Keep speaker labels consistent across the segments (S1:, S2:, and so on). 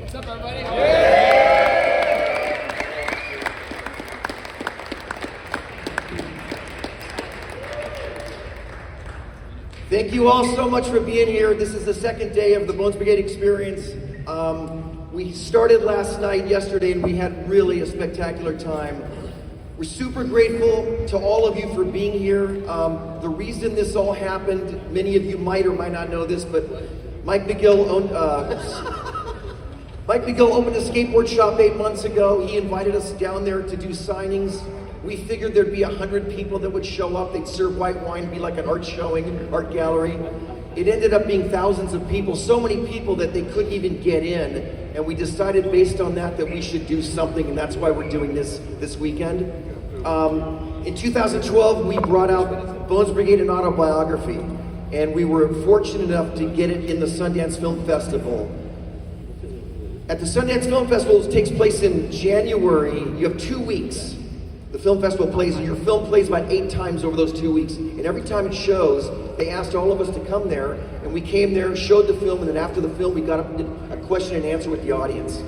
S1: What's up, everybody?
S2: Thank you all so much for being here. This is the second day of the Bones Brigade Experience. We started last night, yesterday, and we had really a spectacular time. We're super grateful to all of you for being here. The reason this all happened, many of you might or might not know this, but Mike McGill opened a skateboard shop 8 months ago. He invited us down there to do signings. We figured there'd be 100 people that would show up. They'd serve white wine, be like an art showing, art gallery. It ended up being thousands of people, so many people that they couldn't even get in. And we decided based on that we should do something, and that's why we're doing this weekend. In 2012, we brought out Bones Brigade, an autobiography, and we were fortunate enough to get it in the Sundance Film Festival. At the Sundance Film Festival, it takes place in January. You have 2 weeks. The film festival plays, and your film plays about 8 times over those 2 weeks. And every time it shows, they asked all of us to come there, and we came there, showed the film, and then after the film, we got up and did a question and answer with the audience.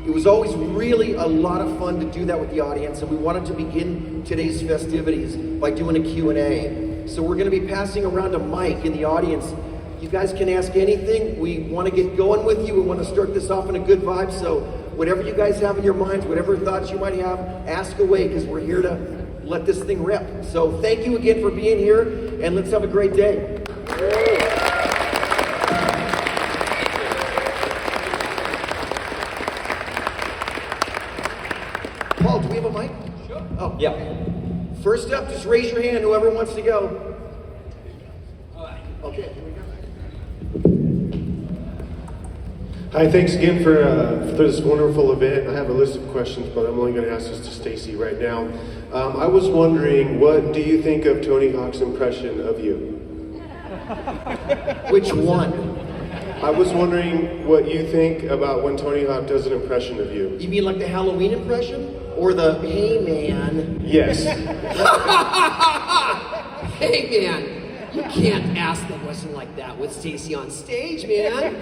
S2: It was always really a lot of fun to do that with the audience, and we wanted to begin today's festivities by doing a Q&A. So we're going to be passing around a mic in the audience. You guys can ask anything. We want to get going with you. We want to start this off in a good vibe, so whatever you guys have in your minds, whatever thoughts you might have, ask away, because we're here to let this thing rip. So thank you again for being here, and let's have a great day. Paul, do we have a mic?
S1: Sure.
S2: Oh, yeah. First up, just raise your hand, whoever wants to go. Okay.
S3: Hi, thanks again for this wonderful event. I have a list of questions, but I'm only going to ask this to Stacy right now. I was wondering, what do you think of Tony Hawk's impression of you?
S2: Which one?
S3: I was wondering what you think about when Tony Hawk does an impression of you.
S2: You mean like the Halloween impression? Or the, hey man?
S3: Yes.
S1: Hey, man, you can't ask a question like that with Stacy on stage, man.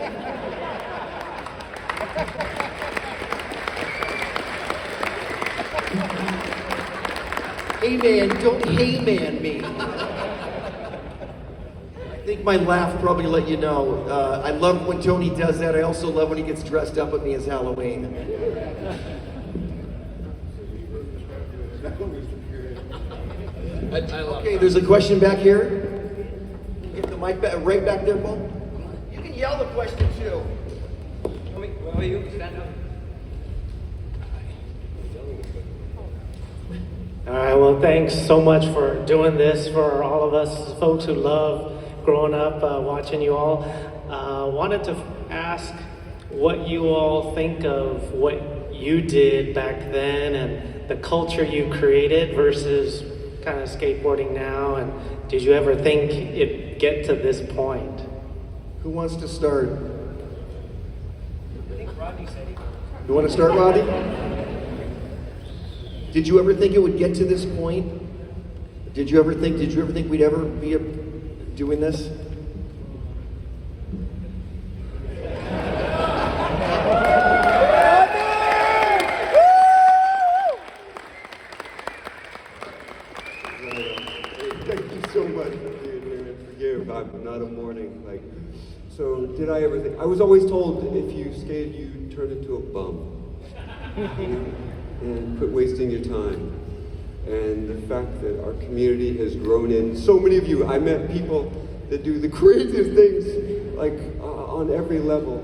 S2: Hey man, don't hey man me. I think my laugh probably let you know. I love when Tony does that. I also love when he gets dressed up with me as Halloween. Okay, there's a question back here. Get the mic back, right back there, Paul. You can yell the question too.
S1: Where are you? Stand up.
S4: All right, well, thanks so much for doing this for all of us folks who love growing up, watching you all. Wanted to ask what you all think of what you did back then and the culture you created versus kind of skateboarding now, and did you ever think it'd get to this point?
S2: Who wants to start?
S1: I think Rodney said he.
S2: You want to start, Rodney? Did you ever think it would get to this point? Did you ever think we'd ever be doing this?
S5: Thank you so much for being here, and forgive, I'm not a morning. So did I ever think, I was always told if you skated, you turn into a bum. And quit wasting your time. And the fact that our community has grown in, so many of you, I met people that do the craziest things, on every level.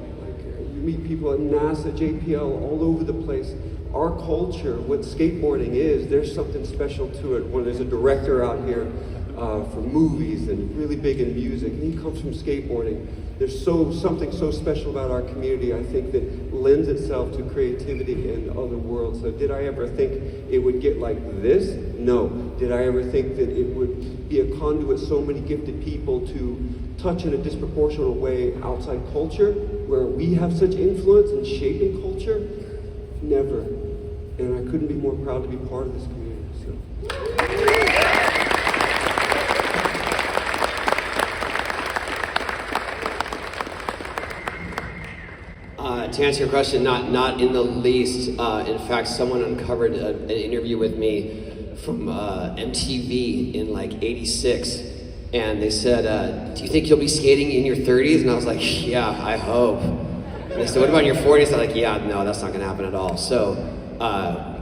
S5: You meet people at NASA, JPL, all over the place. Our culture, what skateboarding is, there's something special to it. When there's a director out here for movies and really big in music, and he comes from skateboarding. There's something so special about our community, I think, that lends itself to creativity in other worlds. So did I ever think it would get like this? No. Did I ever think that it would be a conduit, so many gifted people to touch in a disproportionate way outside culture, where we have such influence in shaping culture? Never. And I couldn't be more proud to be part of this community. So.
S1: To answer your question, not in the least. In fact, someone uncovered an interview with me from MTV in like '86, and they said, "Do you think you'll be skating in your 30s?" And I was like, "Yeah, I hope." And they said, "What about in your 40s?" I'm like, "Yeah, no, that's not going to happen at all." So,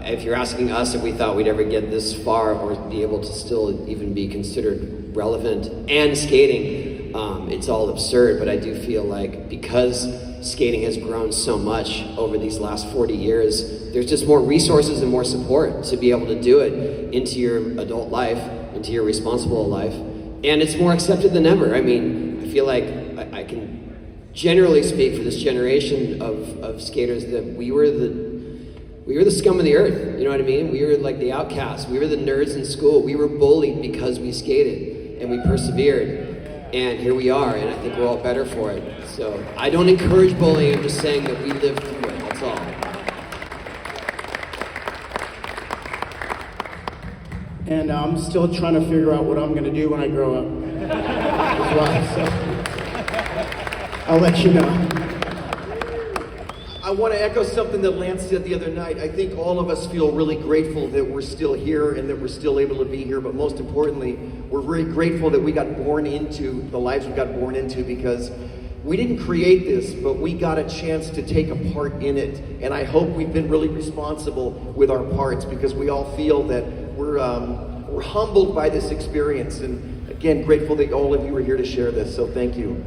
S1: if you're asking us if we thought we'd ever get this far or be able to still even be considered relevant and skating, it's all absurd. But I do feel like because skating has grown so much over these last 40 years, there's just more resources and more support to be able to do it into your adult life, into your responsible life. And it's more accepted than ever. I mean, I feel like I can generally speak for this generation of skaters that we were the scum of the earth, you know what I mean? We were like the outcasts. We were the nerds in school. We were bullied because we skated, and we persevered. And here we are, and I think we're all better for it. So I don't encourage bullying, I'm just saying that we lived through it, that's all.
S6: And I'm still trying to figure out what I'm going to do when I grow up as well, so I'll let you know.
S2: I want to echo something that Lance said the other night. I think all of us feel really grateful that we're still here and that we're still able to be here, but most importantly, we're very grateful that we got born into the lives we got born into, because we didn't create this, but we got a chance to take a part in it. And I hope we've been really responsible with our parts, because we all feel that we're humbled by this experience. And again, grateful that all of you are here to share this, so thank you.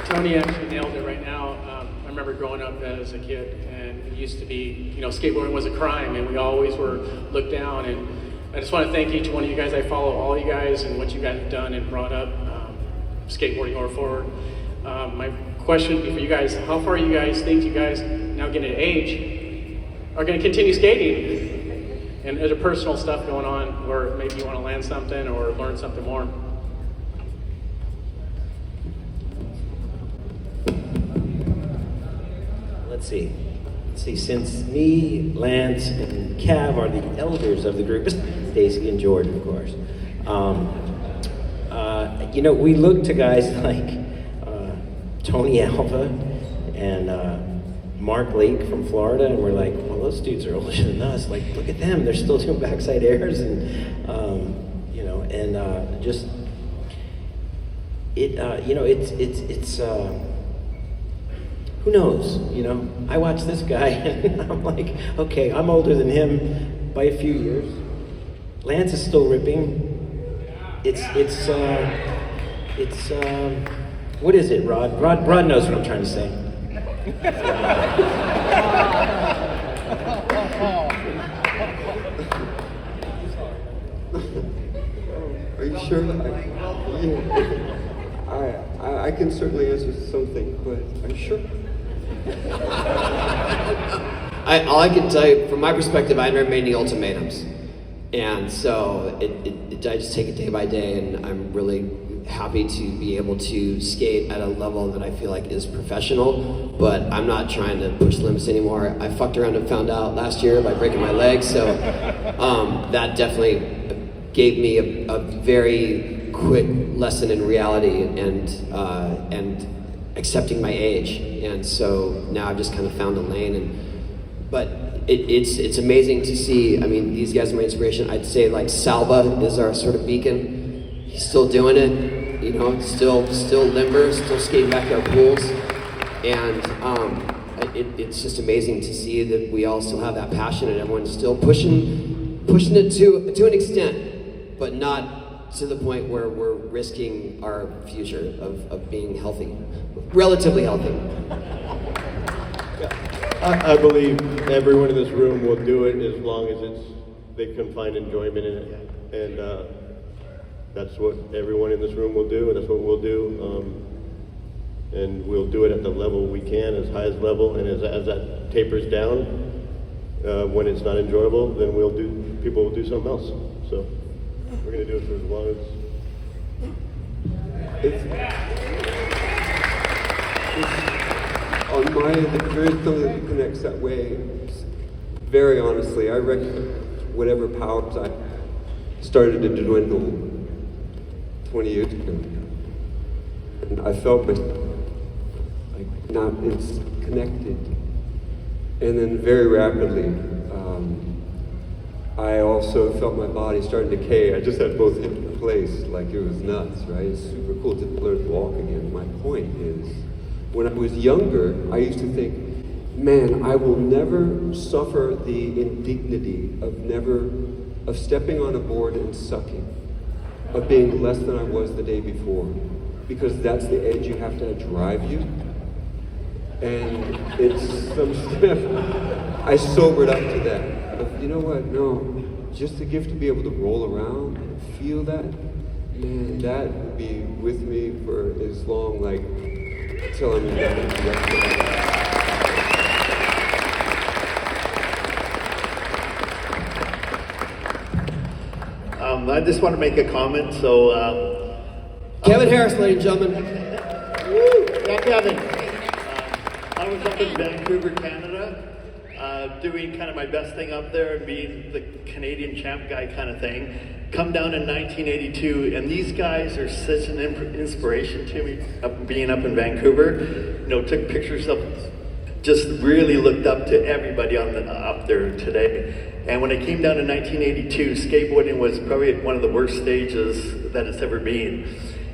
S7: Tony actually nailed it right now. I remember growing up as a kid, and it used to be, skateboarding was a crime, and we always were looked down. And I just want to thank each one of you guys. I follow all you guys and what you guys have done and brought up skateboarding going forward. My question for you guys: how far you guys think you guys, now getting to age, are going to continue skating? And there's a personal stuff going on where maybe you want to land something or learn something more.
S8: Let's see, since me, Lance, and Cav are the elders of the group, Stacy and Jordan, of course, we look to guys like Tony Alva and Mark Lake from Florida, and we're like, well, those dudes are older than us. Like, look at them, they're still doing backside airs, and who knows, I watch this guy and I'm like, okay, I'm older than him by a few years. Lance is still ripping. What is it, Rod? Rod knows what I'm trying to say.
S5: Are you sure? I can certainly answer something, but are you sure?
S1: All I can tell you, from my perspective, I never made any ultimatums. And so I just take it day by day, and I'm really happy to be able to skate at a level that I feel like is professional, but I'm not trying to push limits anymore. I fucked around and found out last year by breaking my leg, so that definitely gave me a very quick lesson in reality and accepting my age. And so now I've just kind of found a lane, but it's amazing to see. I mean, these guys are my inspiration. I'd say like Salva is our sort of beacon. He's still doing it, still limber, still skating backyard pools, and it's just amazing to see that we all still have that passion and everyone's still pushing it to an extent, but not to the point where we're risking our future of being healthy, relatively healthy.
S3: I believe everyone in this room will do it as long as they can find enjoyment in it, and that's what everyone in this room will do, and that's what we'll do, and we'll do it at the level we can, as high as level, and as that tapers down, when it's not enjoyable, then people will do something else. So we're going to do it for as long as
S5: on my end, there is something that connects that way. Very honestly, I reckon whatever powers I started to dwindle 20 years ago. and I felt like not, it's connected. And then very rapidly, I also felt my body starting to decay. I just had both hips replaced, like it was nuts, right? It's super cool to learn to walk again. My point is, when I was younger, I used to think, man, I will never suffer the indignity of stepping on a board and sucking, of being less than I was the day before, because that's the edge you have to drive you. And it's some stuff. I sobered up to that. But you know what? No, just the gift to be able to roll around and feel that, man, that would be with me for as long, like, till I'm done.
S9: I just want to make a comment. So,
S1: Kevin Harris, ladies and gentlemen.
S9: Woo! Yeah, Kevin. I was up in Vancouver, Canada, doing kind of my best thing up there and being the Canadian champ guy kind of thing. Come down in 1982, and these guys are such an inspiration to me. Being up in Vancouver, took pictures of, just really looked up to everybody up there today. And when I came down in 1982, skateboarding was probably at one of the worst stages that it's ever been.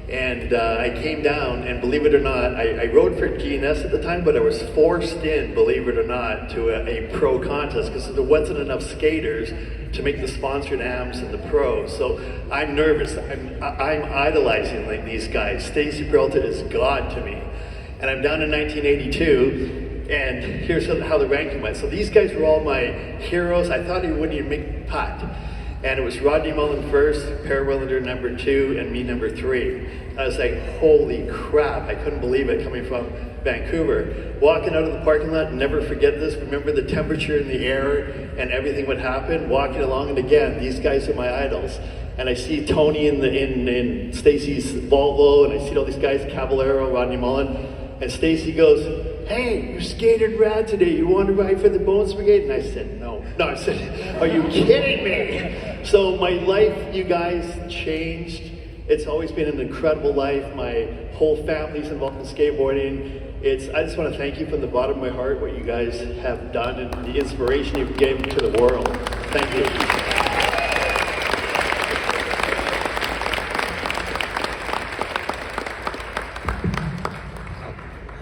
S9: And I came down, and believe it or not, I rode for GNS at the time, but I was forced in, believe it or not, to a pro contest because there wasn't enough skaters to make the sponsored AMs and the pro. So I'm nervous. I'm idolizing like these guys. Stacy Peralta is God to me. And I'm down in 1982, and here's how the ranking went. So these guys were all my heroes. I thought he wouldn't even make the pot. And it was Rodney Mullen first, Peralta number 2, and me number 3. I was like, holy crap, I couldn't believe it coming from Vancouver. Walking out of the parking lot, never forget this, remember the temperature in the air and everything would happen. Walking along, and again, these guys are my idols. And I see Tony in Stacy's Volvo, and I see all these guys, Caballero, Rodney Mullen, and Stacy goes, hey, you skated rad today, you want to ride for the Bones Brigade? And I said, no. No, I said, are you kidding me? So my life, you guys, changed. It's always been an incredible life. My whole family's involved in skateboarding. I just want to thank you from the bottom of my heart what you guys have done and the inspiration you've given to the world. Thank you.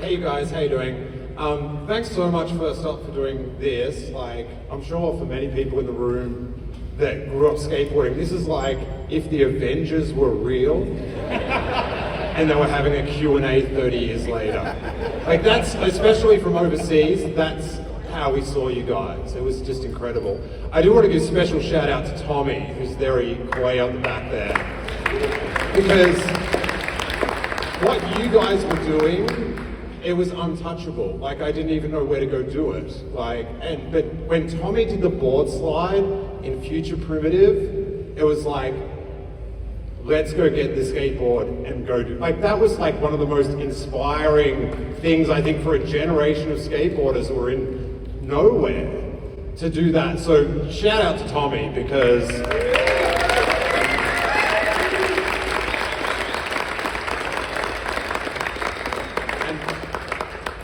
S10: Hey guys, how you doing? Thanks so much first up for doing this. Like, I'm sure for many people in the room that grew up skateboarding, this is like if the Avengers were real and they were having a Q&A 30 years later. Like that's, especially from overseas, that's how we saw you guys. It was just incredible. I do want to give a special shout out to Tommy, who's there way out the back there. Because what you guys were doing, it was untouchable. Like I didn't even know where to go do it. But when Tommy did the board slide in Future Primitive, it was like, let's go get the skateboard and go do. Like that was like one of the most inspiring things I think for a generation of skateboarders who were in nowhere to do that. So shout out to Tommy because.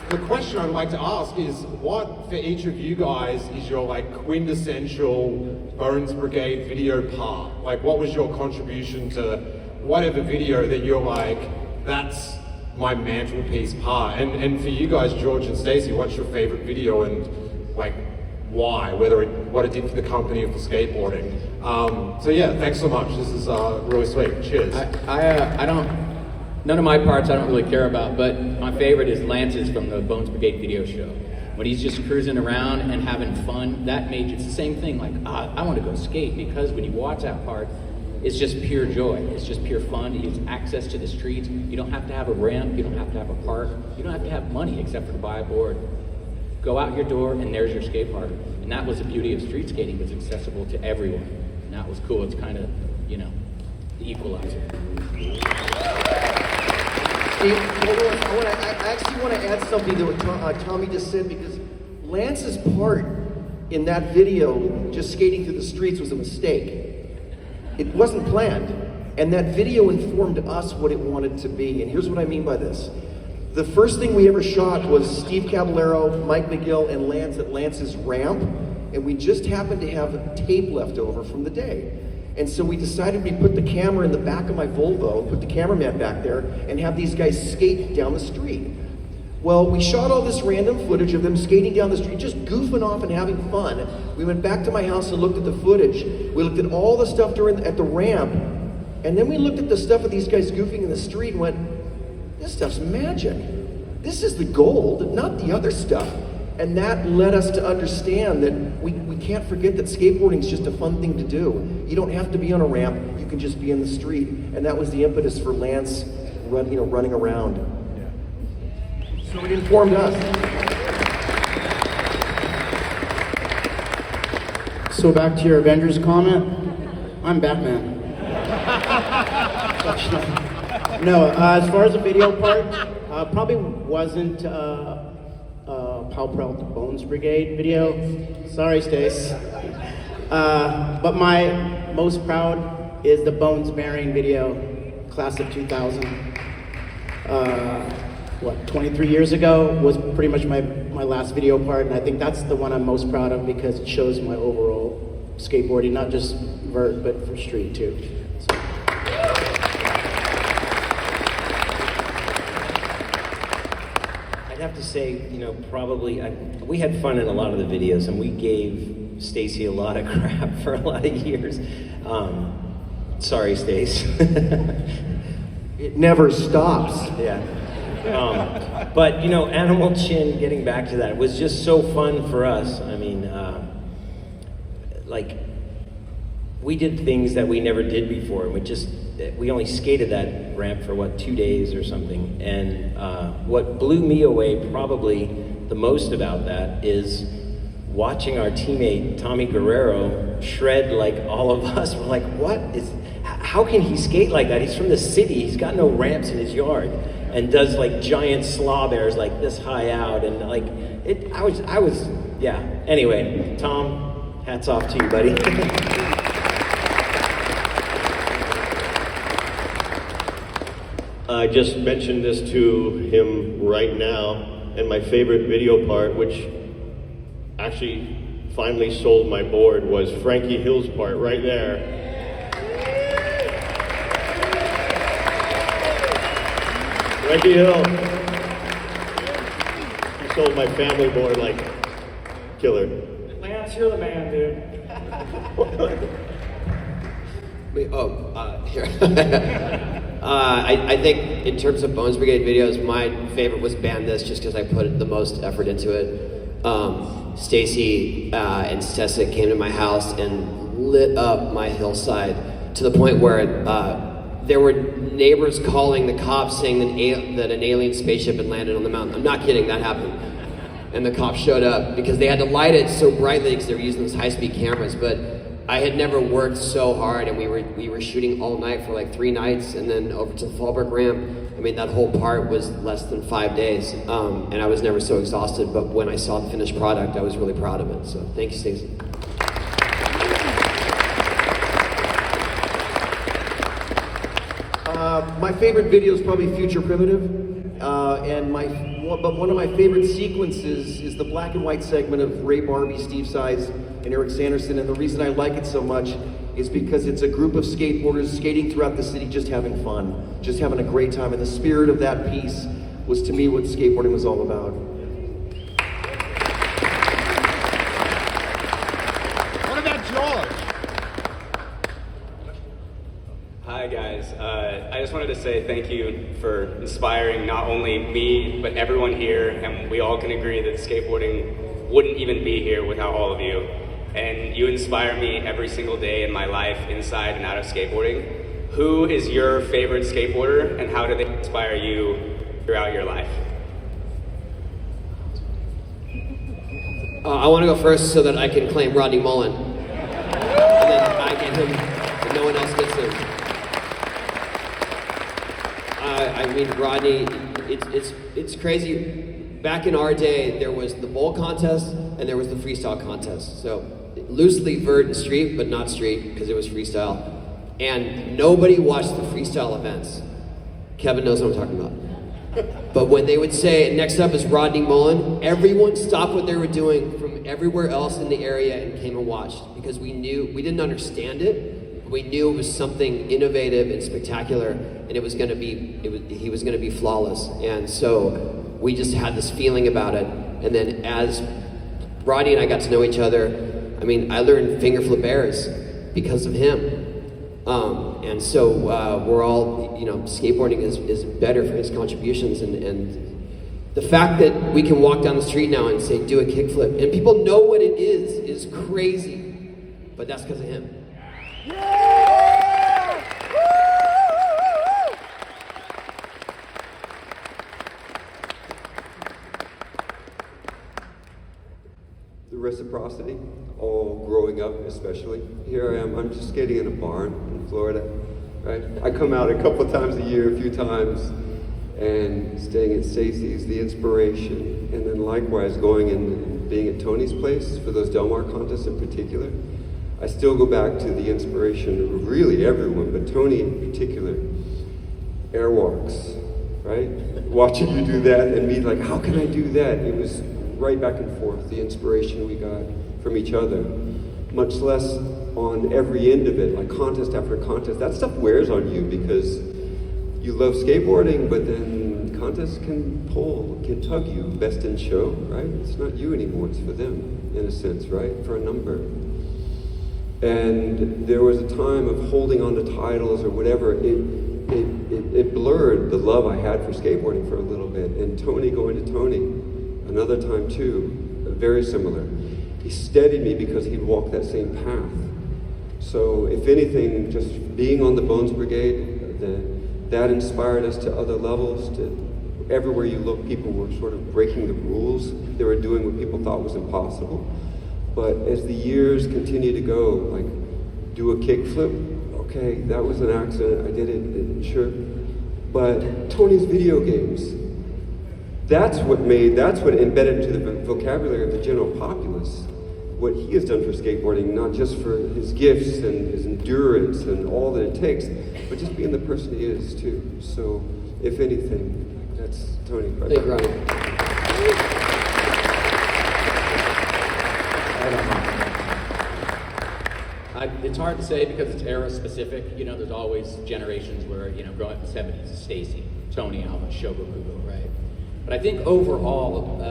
S10: The question I'd like to ask is, what for each of you guys is your like quintessential Bones Brigade video part? Like what was your contribution to whatever video that you're like, that's my mantelpiece part? And for you guys, George and Stacy, what's your favorite video and like why? What it did for the company or for skateboarding? So yeah, thanks so much. This is really sweet. Cheers.
S11: None of my parts I don't really care about, but my favorite is Lance's from the Bones Brigade video show. When he's just cruising around and having fun, it's the same thing, like, I want to go skate, because when you watch that part, it's just pure joy. It's just pure fun. He has access to the streets. You don't have to have a ramp. You don't have to have a park. You don't have to have money except for to buy a board. Go out your door and there's your skate park. And that was the beauty of street skating. It's accessible to everyone. And that was cool. It's kind of, the equalizer.
S2: Steve, I actually want to add something to what Tommy just said, because Lance's part in that video, just skating through the streets, was a mistake. It wasn't planned. And that video informed us what it wanted to be. And here's what I mean by this. The first thing we ever shot was Steve Caballero, Mike McGill, and Lance at Lance's ramp. And we just happened to have tape left over from the day. And so we decided we'd put the camera in the back of my Volvo, put the cameraman back there, and have these guys skate down the street. Well, we shot all this random footage of them skating down the street, just goofing off and having fun. We went back to my house and looked at the footage. We looked at all the stuff at the ramp, and then we looked at the stuff of these guys goofing in the street and went, this stuff's magic. This is the gold, not the other stuff. And that led us to understand that we can't forget that skateboarding is just a fun thing to do. You don't have to be on a ramp, you can just be in the street. And that was the impetus for Lance running around. So it informed us.
S6: So back to your Avengers comment, I'm Batman. No, as far as the video part, probably wasn't Powell Peralta Bones Brigade video. Sorry, Stace. But my most proud is the Bones Bearing video, class of 2000. 23 years ago was pretty much my last video part, and I think that's the one I'm most proud of because it shows my overall skateboarding, not just vert, but for street too. So.
S8: I'd have to say, probably, we had fun in a lot of the videos, and we gave Stacy a lot of crap for a lot of years. Sorry, Stace.
S2: It never stops.
S8: Yeah. But, Animal Chin, getting back to that, it was just so fun for us. I mean, we did things that we never did before. We only skated that ramp for 2 days or something. And what blew me away probably the most about that is watching our teammate Tommy Guerrero shred like all of us. We're like, how can he skate like that? He's from the city, he's got no ramps in his yard, and does giant slaw bears this high out, and I was, yeah. Anyway, Tom, hats off to you, buddy.
S12: I just mentioned this to him right now, and my favorite video part, which actually finally sold my board, was Frankie Hill's part right there. Frankie Hill. He sold my family board like killer.
S4: Lance, you're the man, dude.
S1: Here. I think in terms of Bones Brigade videos, my favorite was Ban This, just because I put the most effort into it. Stacy and Tessa came to my house and lit up my hillside to the point where there were neighbors calling the cops saying that an alien spaceship had landed on the mountain. I'm not kidding, that happened. And the cops showed up because they had to light it so brightly because they were using those high-speed cameras. But I had never worked so hard, and we were shooting all night for 3 nights, and then over to the Fallbrook ramp. I mean, that whole part was less than 5 days, and I was never so exhausted. But when I saw the finished product, I was really proud of it. So thank you, Stacy.
S2: My favorite video is probably Future Primitive, but one of my favorite sequences is the black and white segment of Ray Barbie, Steve Size, and Eric Sanderson. And the reason I like it so much is because it's a group of skateboarders skating throughout the city, just having fun, just having a great time. And the spirit of that piece was, to me, what skateboarding was all about.
S10: What about George?
S13: Hi guys, I just wanted to say thank you for inspiring not only me, but everyone here, and we all can agree that skateboarding wouldn't even be here without all of you. And you inspire me every single day in my life, inside and out of skateboarding. Who is your favorite skateboarder, and how do they inspire you throughout your life?
S1: I want to go first so that I can claim Rodney Mullen. And then I get him, and no one else gets him. I mean, Rodney, it's crazy. Back in our day, there was the bowl contest and there was the freestyle contest. So loosely vert and street, but not street because it was freestyle. And nobody watched the freestyle events. Kevin knows what I'm talking about. But when they would say, next up is Rodney Mullen, everyone stopped what they were doing from everywhere else in the area and came and watched, because we didn't understand it, but we knew it was something innovative and spectacular, and he was going to be flawless. And so we just had this feeling about it. And then as Rodney and I got to know each other, I mean, I learned finger flip airs because of him. And so we're all, skateboarding is better for his contributions, and the fact that we can walk down the street now and say, do a kickflip, and people know what it is crazy, but that's because of him.
S5: The reciprocity, all growing up especially. Here I am, I'm just skating in a barn in Florida, right? I come out a couple of times a year, a few times, and staying at Stacy's, the inspiration, and then likewise going and being at Tony's place for those Del Mar contests in particular. I still go back to the inspiration of really everyone, but Tony in particular. Airwalks, right? Watching you do that and me like, how can I do that? It was right back and forth, the inspiration we got from each other. Much less on every end of it, like contest after contest. That stuff wears on you because you love skateboarding, but then contests can pull, can tug you, best in show, right? It's not you anymore, it's for them, in a sense, right? For a number. And there was a time of holding on to titles or whatever. It blurred the love I had for skateboarding for a little bit. And Tony going to Tony, another time too, very similar. He steadied me because he'd walked that same path. So if anything, just being on the Bones Brigade, that inspired us to other levels. To everywhere you look, people were sort of breaking the rules. They were doing what people thought was impossible. But as the years continue to go, like do a kickflip, okay, that was an accident, I did it, sure. But Tony's video games, that's what embedded into the vocabulary of the general populace. What he has done for skateboarding, not just for his gifts and his endurance and all that it takes, but just being the person he is too. So, if anything, that's Tony. Right?
S1: Thank you, Rodney.
S11: It's hard to say because it's era specific. There's always generations where, growing up in the 70s, Stacy, Tony Alva, Shogokubo, right? But I think overall,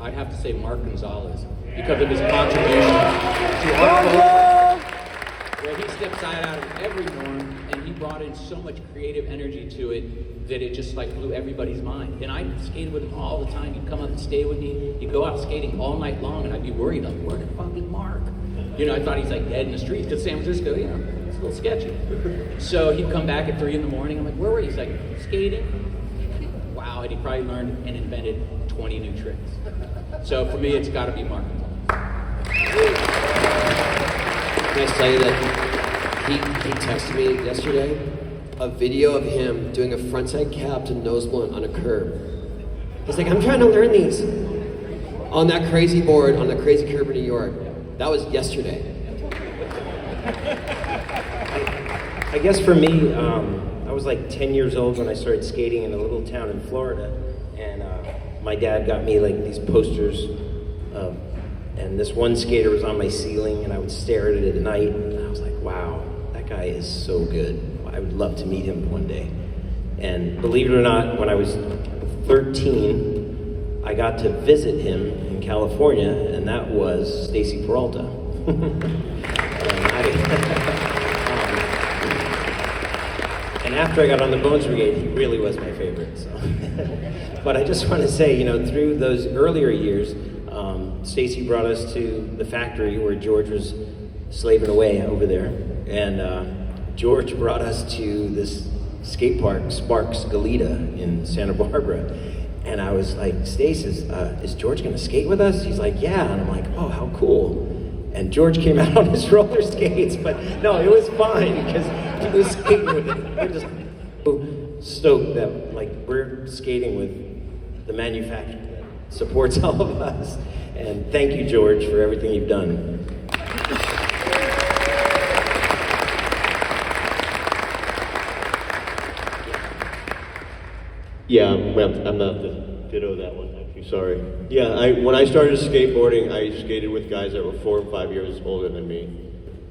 S11: I'd have to say Mark Gonzalez because of his contribution to our culture, where he stepped aside out of every norm and he brought in so much creative energy to it that it just like blew everybody's mind. And I skated with him all the time. He'd come up and stay with me. He'd go out skating all night long, and I'd be worried, like, where the fuck is Mark? I thought he's like dead in the streets because San Francisco, it's a little sketchy. So he'd come back at 3 in the morning. I'm like, where were you? He's like, skating. Wow, and he probably learned and invented 20 new tricks. So for me, it's got to be Mark.
S1: Can I tell you that he texted me yesterday a video of him doing a frontside cab to nose blunt on a curb. He's like, I'm trying to learn these on that crazy board on the crazy curb in New York. That was yesterday.
S8: I guess for me, I was like 10 years old when I started skating in a little town in Florida, and my dad got me like these posters, and this one skater was on my ceiling, and I would stare at it at night, and I was like, wow, that guy is so good. I would love to meet him one day. And believe it or not, when I was 13, I got to visit him in California, and that was Stacy Peralta. And after I got on the Bones Brigade, he really was my favorite. So. But I just want to say, through those earlier years, Stacy brought us to the factory where George was slaving away over there. And George brought us to this skate park, Sparks Goleta in Santa Barbara. And I was like, Stace, is George going to skate with us? He's like, yeah. And I'm like, oh, how cool. And George came out on his roller skates, but no, it was fine because he was skating with it. We're just stoked that we're skating with the manufacturer that supports all of us. And thank you, George, for everything you've done.
S12: Yeah, I'm not the ditto that one, actually, sorry. Yeah, when I started skateboarding, I skated with guys that were 4 and 5 years older than me.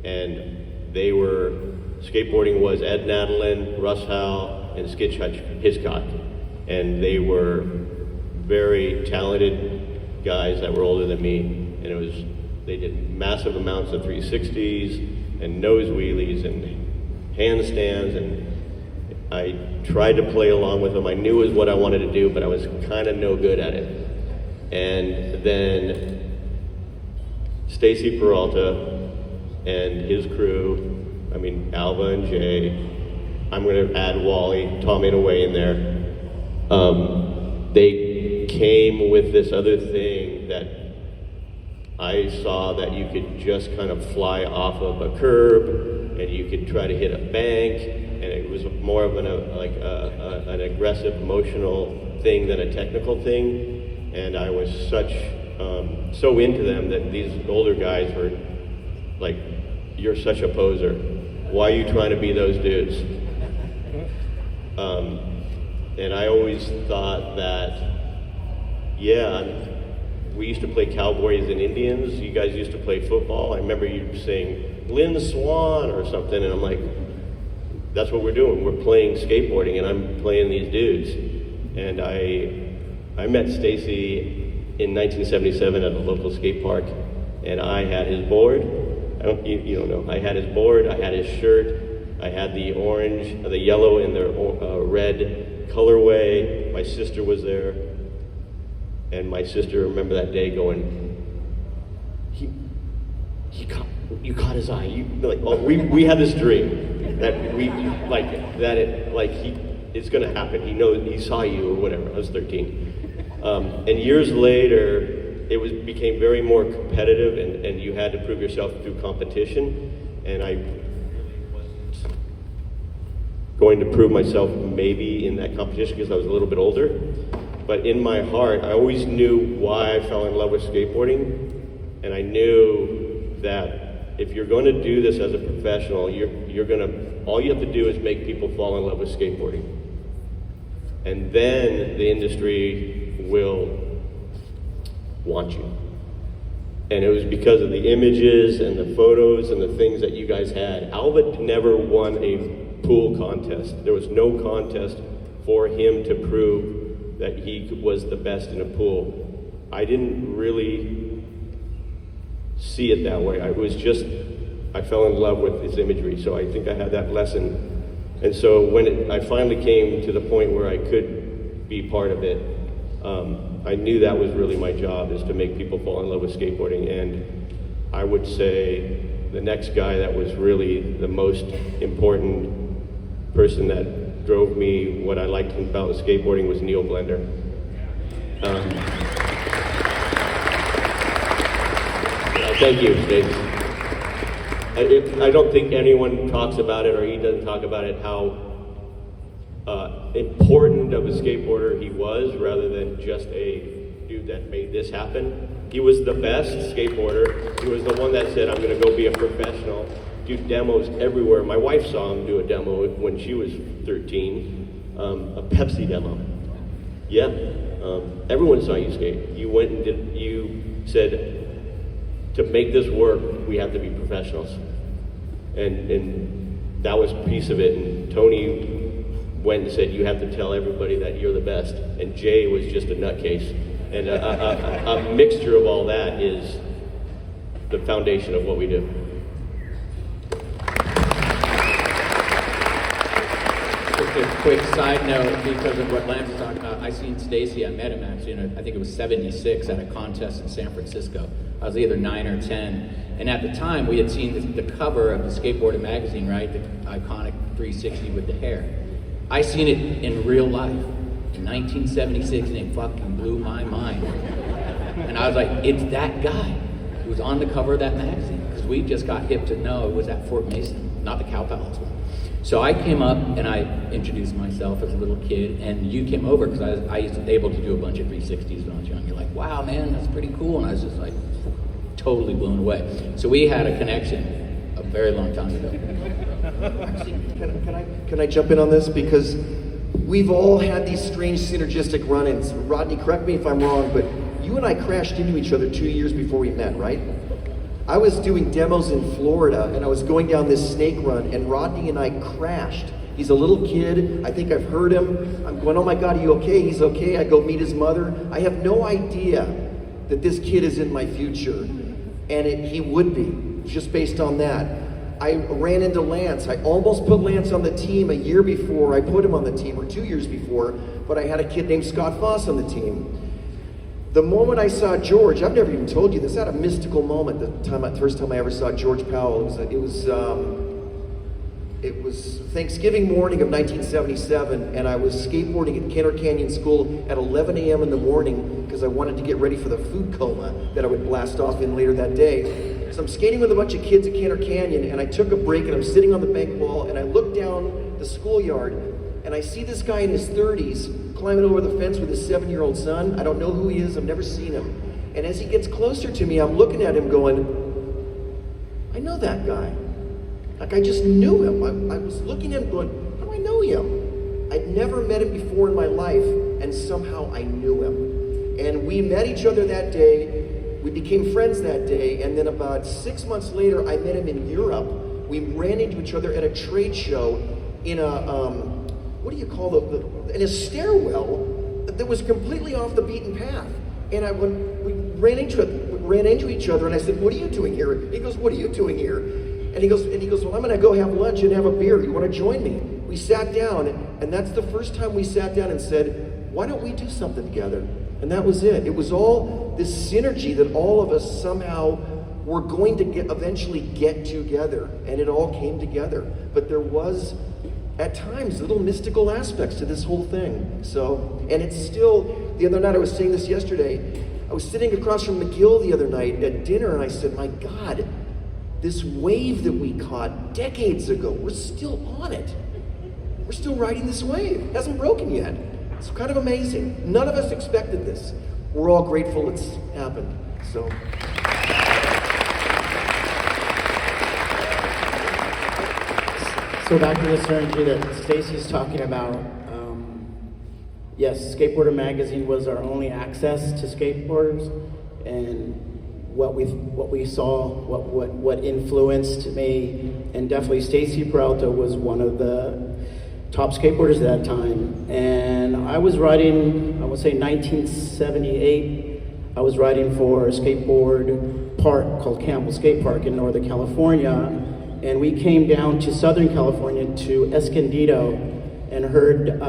S12: And skateboarding was Ed Nadelin, Russ Howe, and Skitch Hiscock. And they were very talented guys that were older than me. And they did massive amounts of 360s and nose wheelies and handstands, and I tried to play along with them. I knew it was what I wanted to do, but I was kind of no good at it. And then Stacy Peralta and his crew, Alva and Jay, I'm going to add Wally, Tom Inaway in there. They came with this other thing that I saw that you could just kind of fly off of a curb, and you could try to hit a bank, and it was more of an aggressive, emotional thing than a technical thing. And I was so into them that these older guys were like, "You're such a poser. Why are you trying to be those dudes?" And I always thought that, we used to play cowboys and Indians. You guys used to play football. I remember you saying Lynn Swan or something, and I'm like, that's what we're doing. We're playing skateboarding, and I'm playing these dudes. And I met Stacy in 1977 at a local skate park, and I had his board. You don't know. I had his board. I had his shirt. I had the orange, the yellow, and the red colorway. My sister was there. And my sister, remember that day going, you caught his eye. We had this dream that it's going to happen. He saw you or whatever. I was 13. And years later, it became very more competitive, and you had to prove yourself through competition. And I was going to prove myself maybe in that competition because I was a little bit older. But in my heart, I always knew why I fell in love with skateboarding, and I knew that if you're going to do this as a professional, all you have to do is make people fall in love with skateboarding, and then the industry will want you. And it was because of the images and the photos and the things that you guys had. Alva never won a pool contest. There was no contest for him to prove that he was the best in a pool. I didn't really see it that way. I fell in love with his imagery, so I think I had that lesson. And so when I finally came to the point where I could be part of it, I knew that was really my job, is to make people fall in love with skateboarding. And I would say the next guy that was really the most important person that drove me what I liked about skateboarding was Neil Blender. Thank you, Stacy. I don't think anyone talks about it, or he doesn't talk about it, how important of a skateboarder he was, rather than just a dude that made this happen. He was the best skateboarder. He was the one that said, I'm going to go be a professional, do demos everywhere. My wife saw him do a demo when she was 13, a Pepsi demo. Yeah, everyone saw you skate. You went and you said, to make this work, we have to be professionals. And that was a piece of it. And Tony went and said, you have to tell everybody that you're the best. And Jay was just a nutcase. And a mixture of all that is the foundation of what we do.
S11: Just a quick side note, because of what Lance was talking about, I seen Stacy, I met him actually, I think it was 76 at a contest in San Francisco. I was either 9 or 10. And at the time, we had seen the cover of the Skateboarding magazine, right? The iconic 360 with the hair. I seen it in real life in 1976, and it fucking blew my mind. And I was like, it's that guy who was on the cover of that magazine, because we just got hip to know it was at Fort Mason, not the Cow Palace one. So I came up and I introduced myself as a little kid, and you came over because I was able to do a bunch of 360s when I was young. You're like, wow, man, that's pretty cool. And I was just like, totally blown away. So we had a connection a very long time ago.
S2: Can I jump in on this? Because we've all had these strange synergistic run-ins. Rodney, correct me if I'm wrong, but you and I crashed into each other 2 years before we met, right? I was doing demos in Florida, and I was going down this snake run, and Rodney and I crashed. He's a little kid. I think I've heard him. I'm going, oh my God, are you okay? He's okay. I go meet his mother. I have no idea that this kid is in my future, and he would be, just based on that. I ran into Lance. I almost put Lance on the team a year before I put him on the team, or 2 years before, but I had a kid named Scott Foss on the team. The moment I saw George, I've never even told you this, I had a mystical moment the first time I ever saw George Powell. It was Thanksgiving morning of 1977, and I was skateboarding at Kenner Canyon School at 11 a.m. in the morning because I wanted to get ready for the food coma that I would blast off in later that day. So I'm skating with a bunch of kids at Kenner Canyon, and I took a break, and I'm sitting on the bank wall, and I look down the schoolyard, and I see this guy in his 30s climbing over the fence with his 7-year-old son. I don't know who he is, I've never seen him. And as he gets closer to me, I'm looking at him going, I know that guy. Like, I just knew him. I was looking at him going, how do I know him? I'd never met him before in my life, and somehow I knew him. And we met each other that day, we became friends that day, and then about 6 months later, I met him in Europe. We ran into each other at a trade show in a, what do you call in a stairwell that was completely off the beaten path. And we ran into each other, and I said, what are you doing here? He goes, what are you doing here? And he goes, well, I'm gonna go have lunch and have a beer. You wanna join me? We sat down, and that's the first time we sat down and said, why don't we do something together? And that was it. It was all this synergy that all of us somehow were going to eventually get together, and it all came together. But there was, at times, little mystical aspects to this whole thing. So, and it's still, the other night, I was saying this yesterday, I was sitting across from McGill the other night at dinner, and I said, my God, this wave that we caught decades ago, we're still on it. We're still riding this wave. It hasn't broken yet. It's kind of amazing. None of us expected this. We're all grateful it's happened. So.
S6: So back to the synergy that Stacy's talking about. Yes, Skateboarder magazine was our only access to skateboarders, and what we saw, what influenced me, and definitely Stacy Peralta was one of the top skateboarders at that time. And I was riding, I would say 1978, I was riding for a skateboard park called Campbell Skatepark in Northern California, and we came down to Southern California to Escondido and heard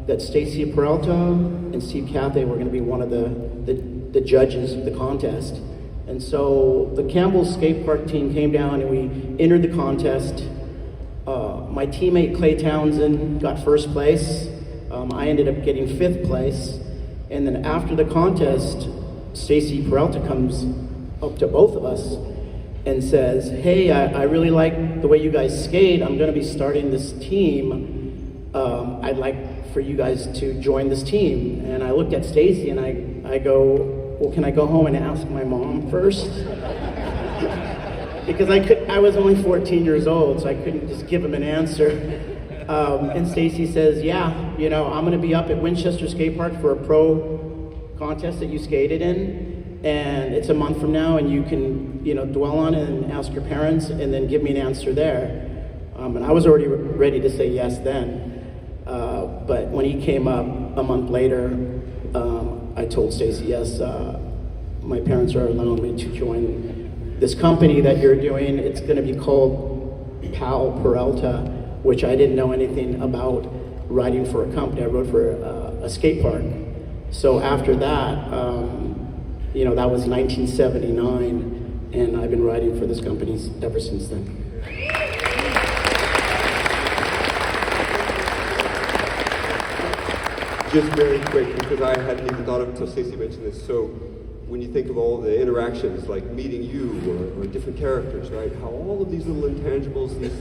S6: that Stacy Peralta and Steve Cathay were going to be one of the judges of the contest. And so the Campbell Skate Park team came down and we entered the contest. My teammate Clay Townsend got first place. I ended up getting 5th place. And then after the contest, Stacy Peralta comes up to both of us and says, hey, I really like the way you guys skate. I'm gonna be starting this team. I'd like for you guys to join this team. And I looked at Stacy and I go, well, can I go home and ask my mom first? Because I was only 14 years old, so I couldn't just give him an answer. And Stacy says, yeah, I'm gonna be up at Winchester Skate Park for a pro contest that you skated in, and it's a month from now, and you can, dwell on it and ask your parents, and then give me an answer there. And I was already ready to say yes then. But when he came up a month later, I told Stacy, yes, my parents are allowing me to join this company that you're doing. It's going to be called Powell Peralta, which I didn't know anything about riding for a company. I rode for a skate park. So after that, that was 1979, and I've been riding for this company ever since then.
S5: Just very quick, because I hadn't even thought of it until Stacy mentioned this. So when you think of all the interactions, like meeting you or different characters, right? How all of these little intangibles, these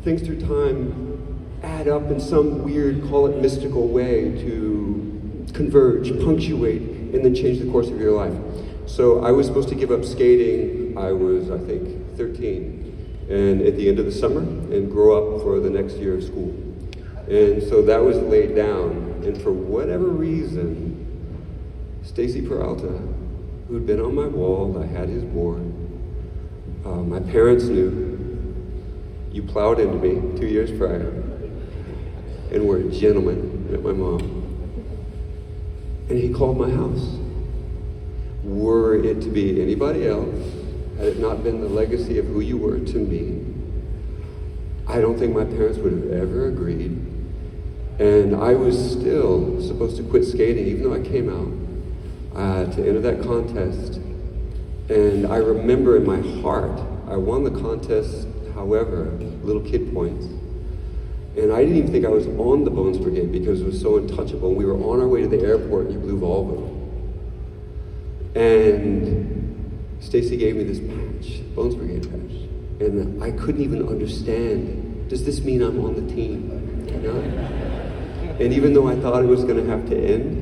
S5: things through time add up in some weird, call it mystical way to converge, punctuate, and then change the course of your life. So I was supposed to give up skating, I was, I think, 13, and at the end of the summer, and grow up for the next year of school. And so that was laid down, and for whatever reason, Stacy Peralta, who'd been on my wall, I had his board, my parents knew. You plowed into me 2 years prior, and were a gentleman, met my mom. And he called my house. Were it to be anybody else, had it not been the legacy of who you were to me, I don't think my parents would have ever agreed. And I was still supposed to quit skating, even though I came out to enter that contest. And I remember in my heart, I won the contest, however, little kid points. And I didn't even think I was on the Bones Brigade because it was so untouchable. We were on our way to the airport and you blew Volvo. And Stacy gave me this patch, Bones Brigade patch. And I couldn't even understand, does this mean I'm on the team? You know? And even though I thought it was gonna have to end,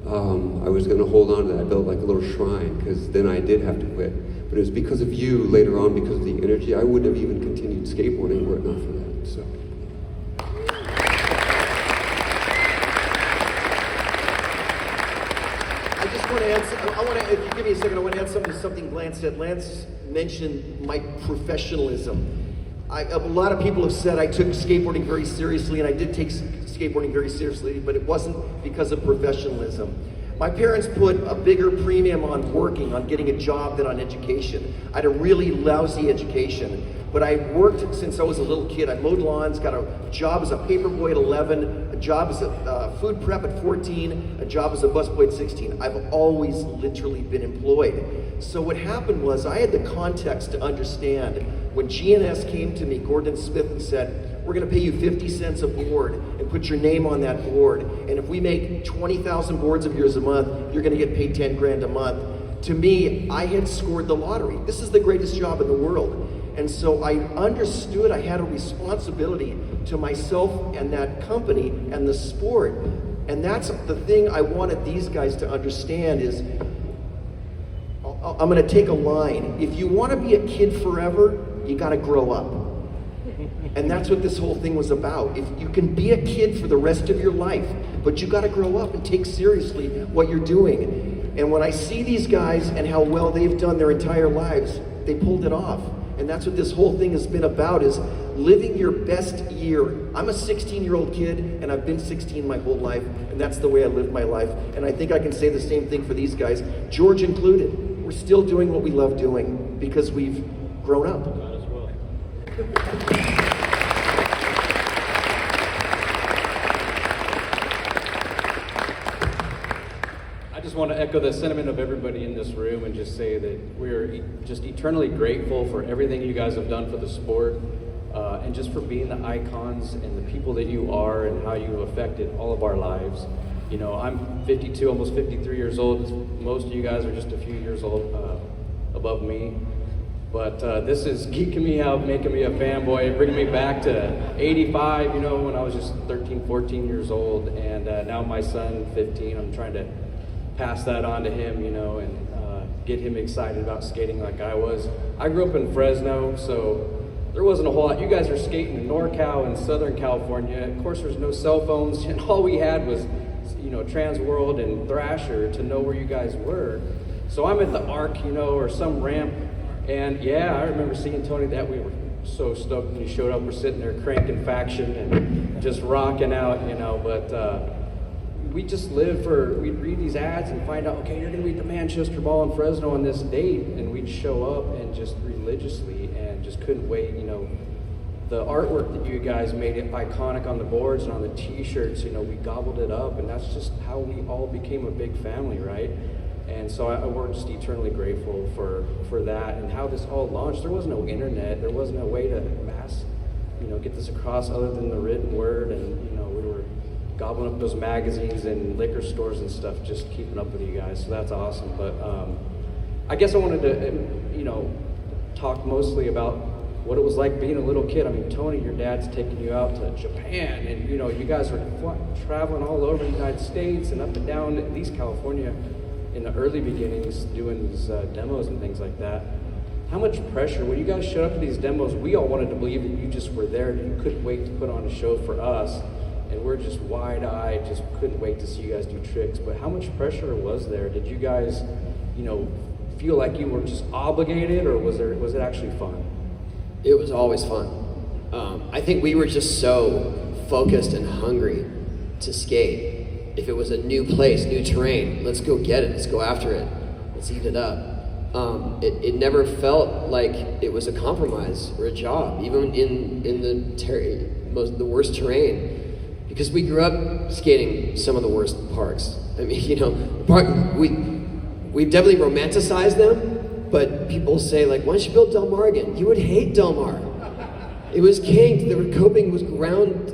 S5: I was gonna hold on to that. I built like a little shrine, because then I did have to quit. But it was because of you later on, because of the energy. I wouldn't have even continued skateboarding were it not for that, so.
S2: I just want to answer, if you give me a second, I want to add something Lance said. Lance mentioned my professionalism. A lot of people have said I took skateboarding very seriously, and I did take skateboarding very seriously, but it wasn't because of professionalism. My parents put a bigger premium on working, on getting a job than on education. I had a really lousy education, but I worked since I was a little kid. I mowed lawns, got a job as a paperboy at 11, a job as a food prep at 14, a job as a busboy at 16. I've always literally been employed. So what happened was I had the context to understand. When GNS came to me, Gordon Smith, and said, we're gonna pay you 50 cents a board and put your name on that board. And if we make 20,000 boards of yours a month, you're gonna get paid 10 grand a month. To me, I had scored the lottery. This is the greatest job in the world. And so I understood I had a responsibility to myself and that company and the sport. And that's the thing I wanted these guys to understand is, I'm gonna take a line. If you wanna be a kid forever, you gotta grow up. And that's what this whole thing was about. If you can be a kid for the rest of your life, but you gotta grow up and take seriously what you're doing. And when I see these guys and how well they've done their entire lives, they pulled it off. And that's what this whole thing has been about, is living your best year. I'm a 16-year-old kid, and I've been 16 my whole life, and that's the way I live my life. And I think I can say the same thing for these guys, George included. We're still doing what we love doing because we've grown up.
S11: I just want to echo the sentiment of everybody in this room and just say that we're just eternally grateful for everything you guys have done for the sport, and just for being the icons and the people that you are and how you have affected all of our lives. You know, I'm 52, almost 53 years old. Most of you guys are just a few years old above me. But this is geeking me out, making me a fanboy, bringing me back to 85, you know, when I was just 13, 14 years old. And now my son, 15, I'm trying to pass that on to him, you know, and get him excited about skating like I was. I grew up in Fresno, so there wasn't a whole lot. You guys are skating in NorCal and Southern California. Of course, there's no cell phones, and all we had was, you know, Trans World and Thrasher to know where you guys were. So I'm at the Arc, you know, or some ramp, and yeah, I remember seeing Tony that we were so stoked when he showed up. We're sitting there cranking Faction and just rocking out, you know, but we just live for, we'd read these ads and find out, okay, you're gonna be at the Manchester Ball in Fresno on this date, and we'd show up and just religiously and just couldn't wait, you know. The artwork that you guys made it iconic on the boards and on the t-shirts, you know, we gobbled it up, and that's just how we all became a big family, right? And so we're just eternally grateful for that and how this all launched. There was no internet, there wasn't a way to get this across other than the written word, and, you know, we were gobbling up those magazines and liquor stores and stuff, just keeping up with you guys, so that's awesome. But I guess I wanted to, you know, talk mostly about what it was like being a little kid. I mean, Tony, your dad's taking you out to Japan, and, you know, you guys are traveling all over the United States and up and down at least California in the early beginnings, doing these demos and things like that. How much pressure, when you guys showed up to these demos, we all wanted to believe that you just were there and you couldn't wait to put on a show for us.
S14: and we're just wide-eyed, just couldn't wait to see you guys do tricks. But how much pressure was there? Did you guys, feel like you were just obligated, or was it actually fun?
S1: It was always fun. I think we were just so focused and hungry to skate. If it was a new place, new terrain, let's go get it, let's go after it, let's eat it up. It never felt like it was a compromise or a job, even in the worst terrain, because we grew up skating some of the worst parks. I mean, we've definitely romanticized them, but people say, like, why don't you build Del Mar again? You would hate Del Mar. It was kinked, the coping was ground,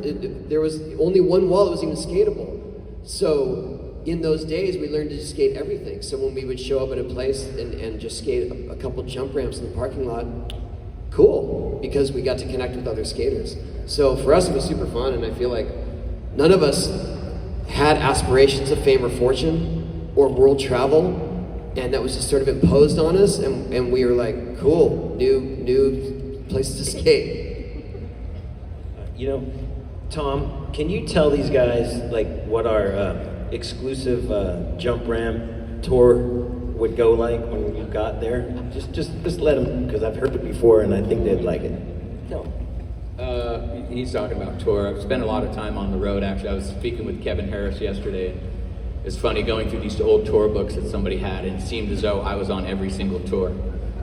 S1: there was only one wall that was even skatable. So in those days, we learned to just skate everything. So when we would show up at a place and just skate a couple jump ramps in the parking lot, cool, because we got to connect with other skaters. So for us, it was super fun, and I feel like none of us had aspirations of fame or fortune or world travel, and that was just sort of imposed on us, and we were like, cool, new places to skate.
S8: Tom, can you tell these guys like what our exclusive jump ramp tour would go like when we got there? Just let them, because I've heard it before and I think they'd like it.
S11: He's talking about tour. I've spent a lot of time on the road, actually. I was speaking with Kevin Harris yesterday, and it's funny going through these old tour books that somebody had, and it seemed as though I was on every single tour.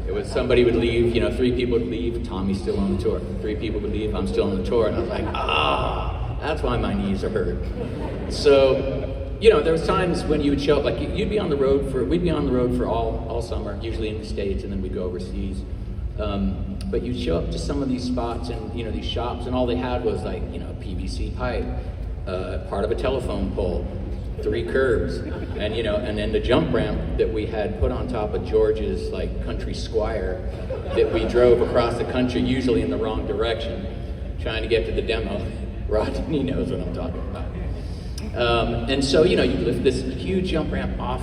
S11: It was somebody would leave, 3 people would leave, Tommy's still on the tour. 3 people would leave, I'm still on the tour. And I was like, that's why my knees are hurt. So, there was times when you would show up, like we'd be on the road for all summer, usually in the States, and then we'd go overseas. But you'd show up to some of these spots and, these shops, and all they had was like, PVC pipe, part of a telephone pole, 3 curbs, and and then the jump ramp that we had put on top of George's like country squire that we drove across the country, usually in the wrong direction, trying to get to the demo. Rodney knows what I'm talking about. And so you lift this huge jump ramp off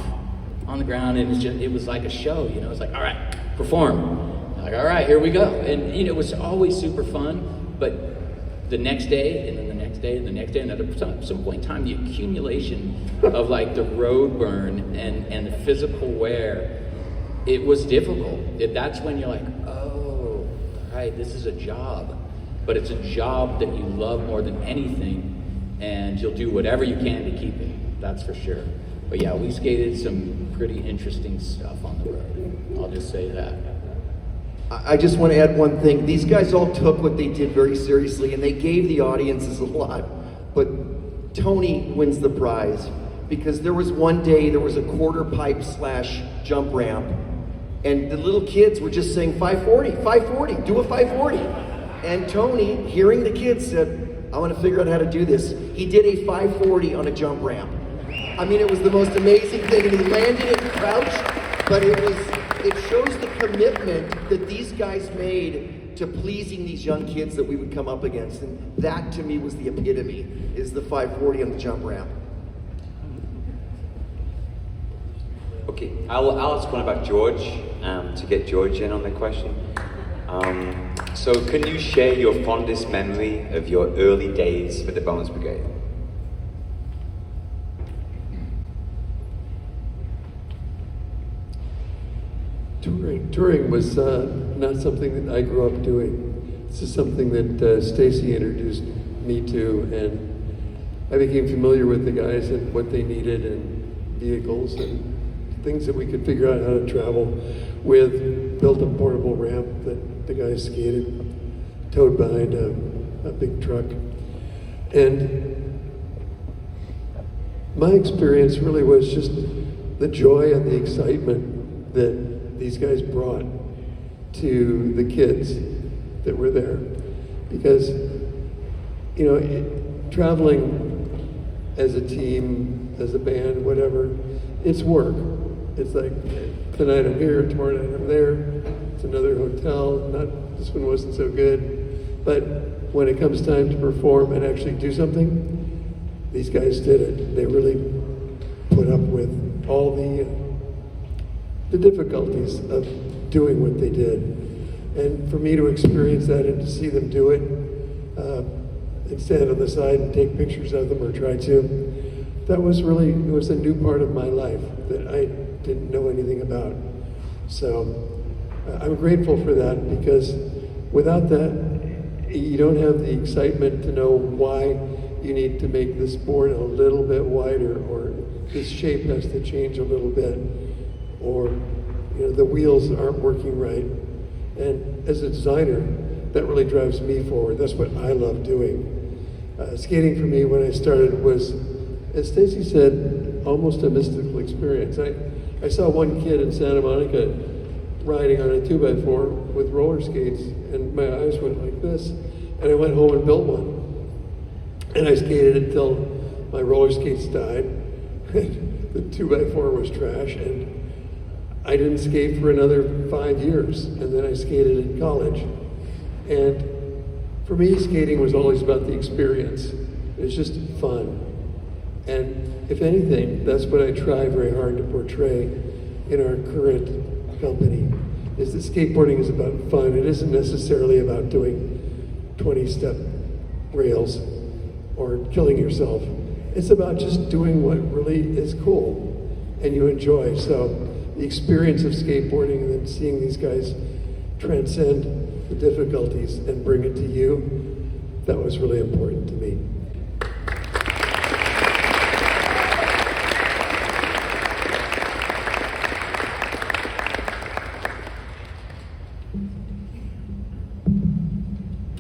S11: on the ground, and it was like a show. It's like, all right, perform. Like, all right, here we go. And it was always super fun, but the next day, and then the next day, and the next day, and at some point in time, the accumulation of like the road burn and the physical wear, it was difficult. That's when you're like, oh, right, this is a job. But it's a job that you love more than anything, and you'll do whatever you can to keep it, that's for sure. But yeah, we skated some pretty interesting stuff on the road. I'll just say that.
S2: I just want to add one thing. These guys all took what they did very seriously, and they gave the audiences a lot. But Tony wins the prize, because there was one day, there was a quarter pipe / jump ramp, and the little kids were just saying 540, 540, do a 540. And Tony, hearing the kids, said, I want to figure out how to do this. He did a 540 on a jump ramp. I mean, it was the most amazing thing, and he landed it crouched, but it shows the commitment that these guys made to pleasing these young kids that we would come up against. And that, to me, was the epitome, is the 540 on the jump ramp.
S15: Okay, I'll ask one about George, to get George in on the question. So can you share your fondest memory of your early days with the Bones Brigade?
S16: Touring was not something that I grew up doing. This is something that Stacy introduced me to, and I became familiar with the guys and what they needed and vehicles and things that we could figure out how to travel with. Built a portable ramp that the guys skated, towed behind a big truck. And my experience really was just the joy and the excitement that these guys brought to the kids that were there. Because, traveling as a team, as a band, whatever, it's work. It's like, tonight I'm here, tomorrow night I'm there, it's another hotel, this one wasn't so good. But when it comes time to perform and actually do something, these guys did it. They really put up with all the difficulties of doing what they did. And for me to experience that and to see them do it, and stand on the side and take pictures of them or try to. That was really, it was a new part of my life that I didn't know anything about. So I'm grateful for that, because without that, you don't have the excitement to know why you need to make this board a little bit wider, or this shape has to change a little bit, or the wheels aren't working right. And as a designer, that really drives me forward. That's what I love doing. Skating for me when I started was, as Stacy said, almost a mystical experience. I saw one kid in Santa Monica riding on a 2x4 with roller skates, and my eyes went like this, and I went home and built one. And I skated until my roller skates died. The 2x4 was trash, and I didn't skate for another 5 years, and then I skated in college. And for me, skating was always about the experience. It was just fun. And if anything, that's what I try very hard to portray in our current company, is that skateboarding is about fun. It isn't necessarily about doing 20-step rails or killing yourself. It's about just doing what really is cool and you enjoy. So the experience of skateboarding and then seeing these guys transcend the difficulties and bring it to you, that was really important to me.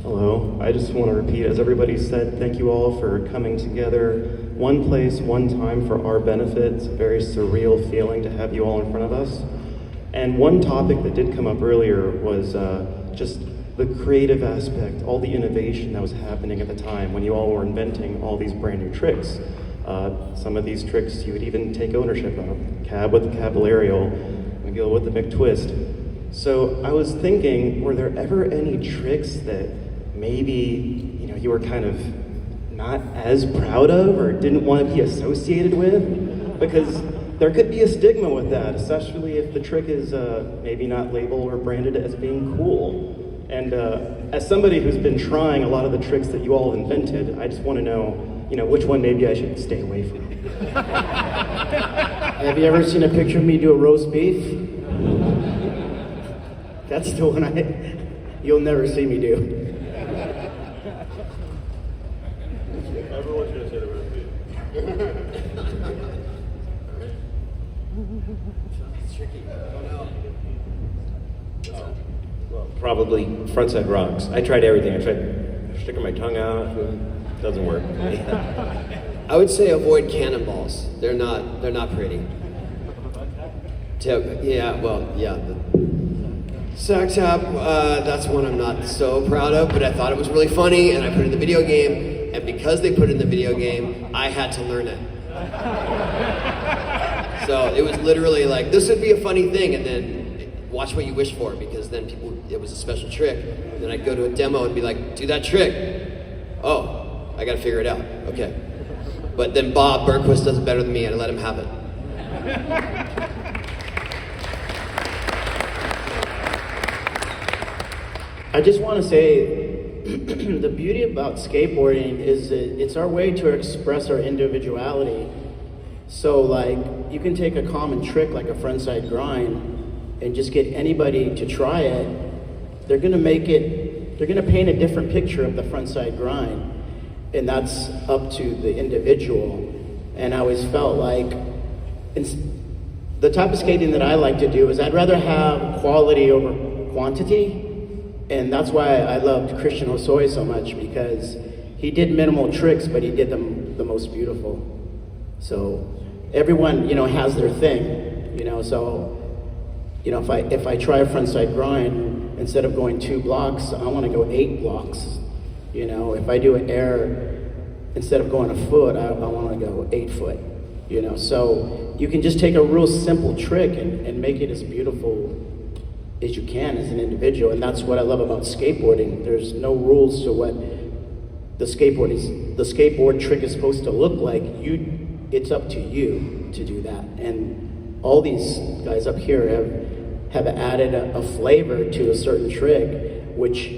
S17: Hello, I just want to repeat, as everybody said, thank you all for coming together. One place, one time for our benefit. It's a very surreal feeling to have you all in front of us. And one topic that did come up earlier was just the creative aspect, all the innovation that was happening at the time when you all were inventing all these brand new tricks. Some of these tricks you would even take ownership of. Cab with the Caballerial, McGill with the McTwist. So I was thinking, were there ever any tricks that maybe you were kind of not as proud of or didn't want to be associated with? Because there could be a stigma with that, especially if the trick is maybe not labeled or branded as being cool. And as somebody who's been trying a lot of the tricks that you all invented, I just want to know, which one maybe I should stay away from.
S6: Have you ever seen a picture of me do a roast beef? That's the one you'll never see me do.
S3: Everyone's going to say the roast beef.
S1: It's tricky. Well, probably frontside rocks. I tried everything. I tried sticking my tongue out. It doesn't work. I would say avoid cannonballs. They're not pretty. Sack tap, that's one I'm not so proud of, but I thought it was really funny, and I put it in the video game, and because they put it in the video game, I had to learn it. So it was literally like, this would be a funny thing, and then watch what you wish for, because then it was a special trick. And then I'd go to a demo and be like, do that trick. Oh, I gotta figure it out, okay. But then Bob Berquist does it better than me, and I let him have it.
S6: I just want to say, the beauty about skateboarding is that it's our way to express our individuality. So like, you can take a common trick like a frontside grind and just get anybody to try it. They're gonna paint a different picture of the frontside grind. And that's up to the individual. And I always felt like, the type of skating that I like to do is I'd rather have quality over quantity. And that's why I loved Christian Hosoi so much, because he did minimal tricks, but he did them the most beautiful. So everyone, has their thing, so, if I try a frontside grind, instead of going 2 blocks, I want to go 8 blocks. If I do an air, instead of going a foot, I want to go 8 foot, So you can just take a real simple trick and make it as beautiful as you can as an individual, and that's what I love about skateboarding. There's no rules to what the skateboard trick is supposed to look like. It's up to you to do that. And all these guys up here have added a flavor to a certain trick, which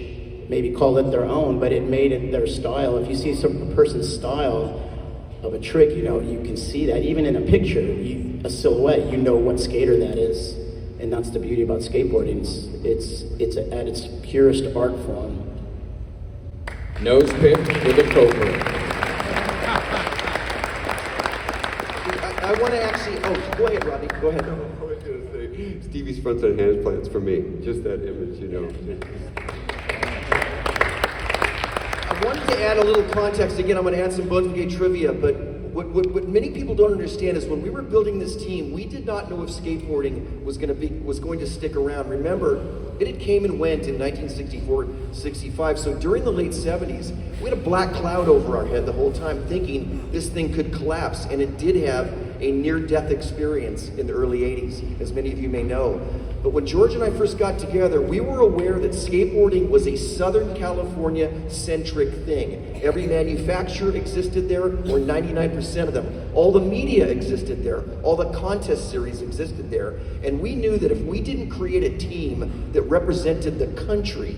S6: maybe call it their own, but it made it their style. If you see a person's style of a trick, you can see that even in a picture, a silhouette, you know what skater that is. And that's the beauty about skateboarding. It's at its purest art form.
S11: Nose pick with a cobra.
S2: I want to actually, go ahead, Rodney, go ahead.
S5: I was going to say, Stevie's fronts and hands plants for me. Just that image,
S2: I wanted to add a little context. Again, I'm going to add some Bones Brigade trivia, but what many people don't understand is when we were building this team, we did not know if skateboarding was going to stick around. Remember, it came and went in 1964, 65. So during the late 70s, we had a black cloud over our head the whole time, thinking this thing could collapse, and it did have a near-death experience in the early 80s, as many of you may know. But when George and I first got together, we were aware that skateboarding was a Southern California-centric thing. Every manufacturer existed there, or 99% of them. All the media existed there. All the contest series existed there. And we knew that if we didn't create a team that represented the country,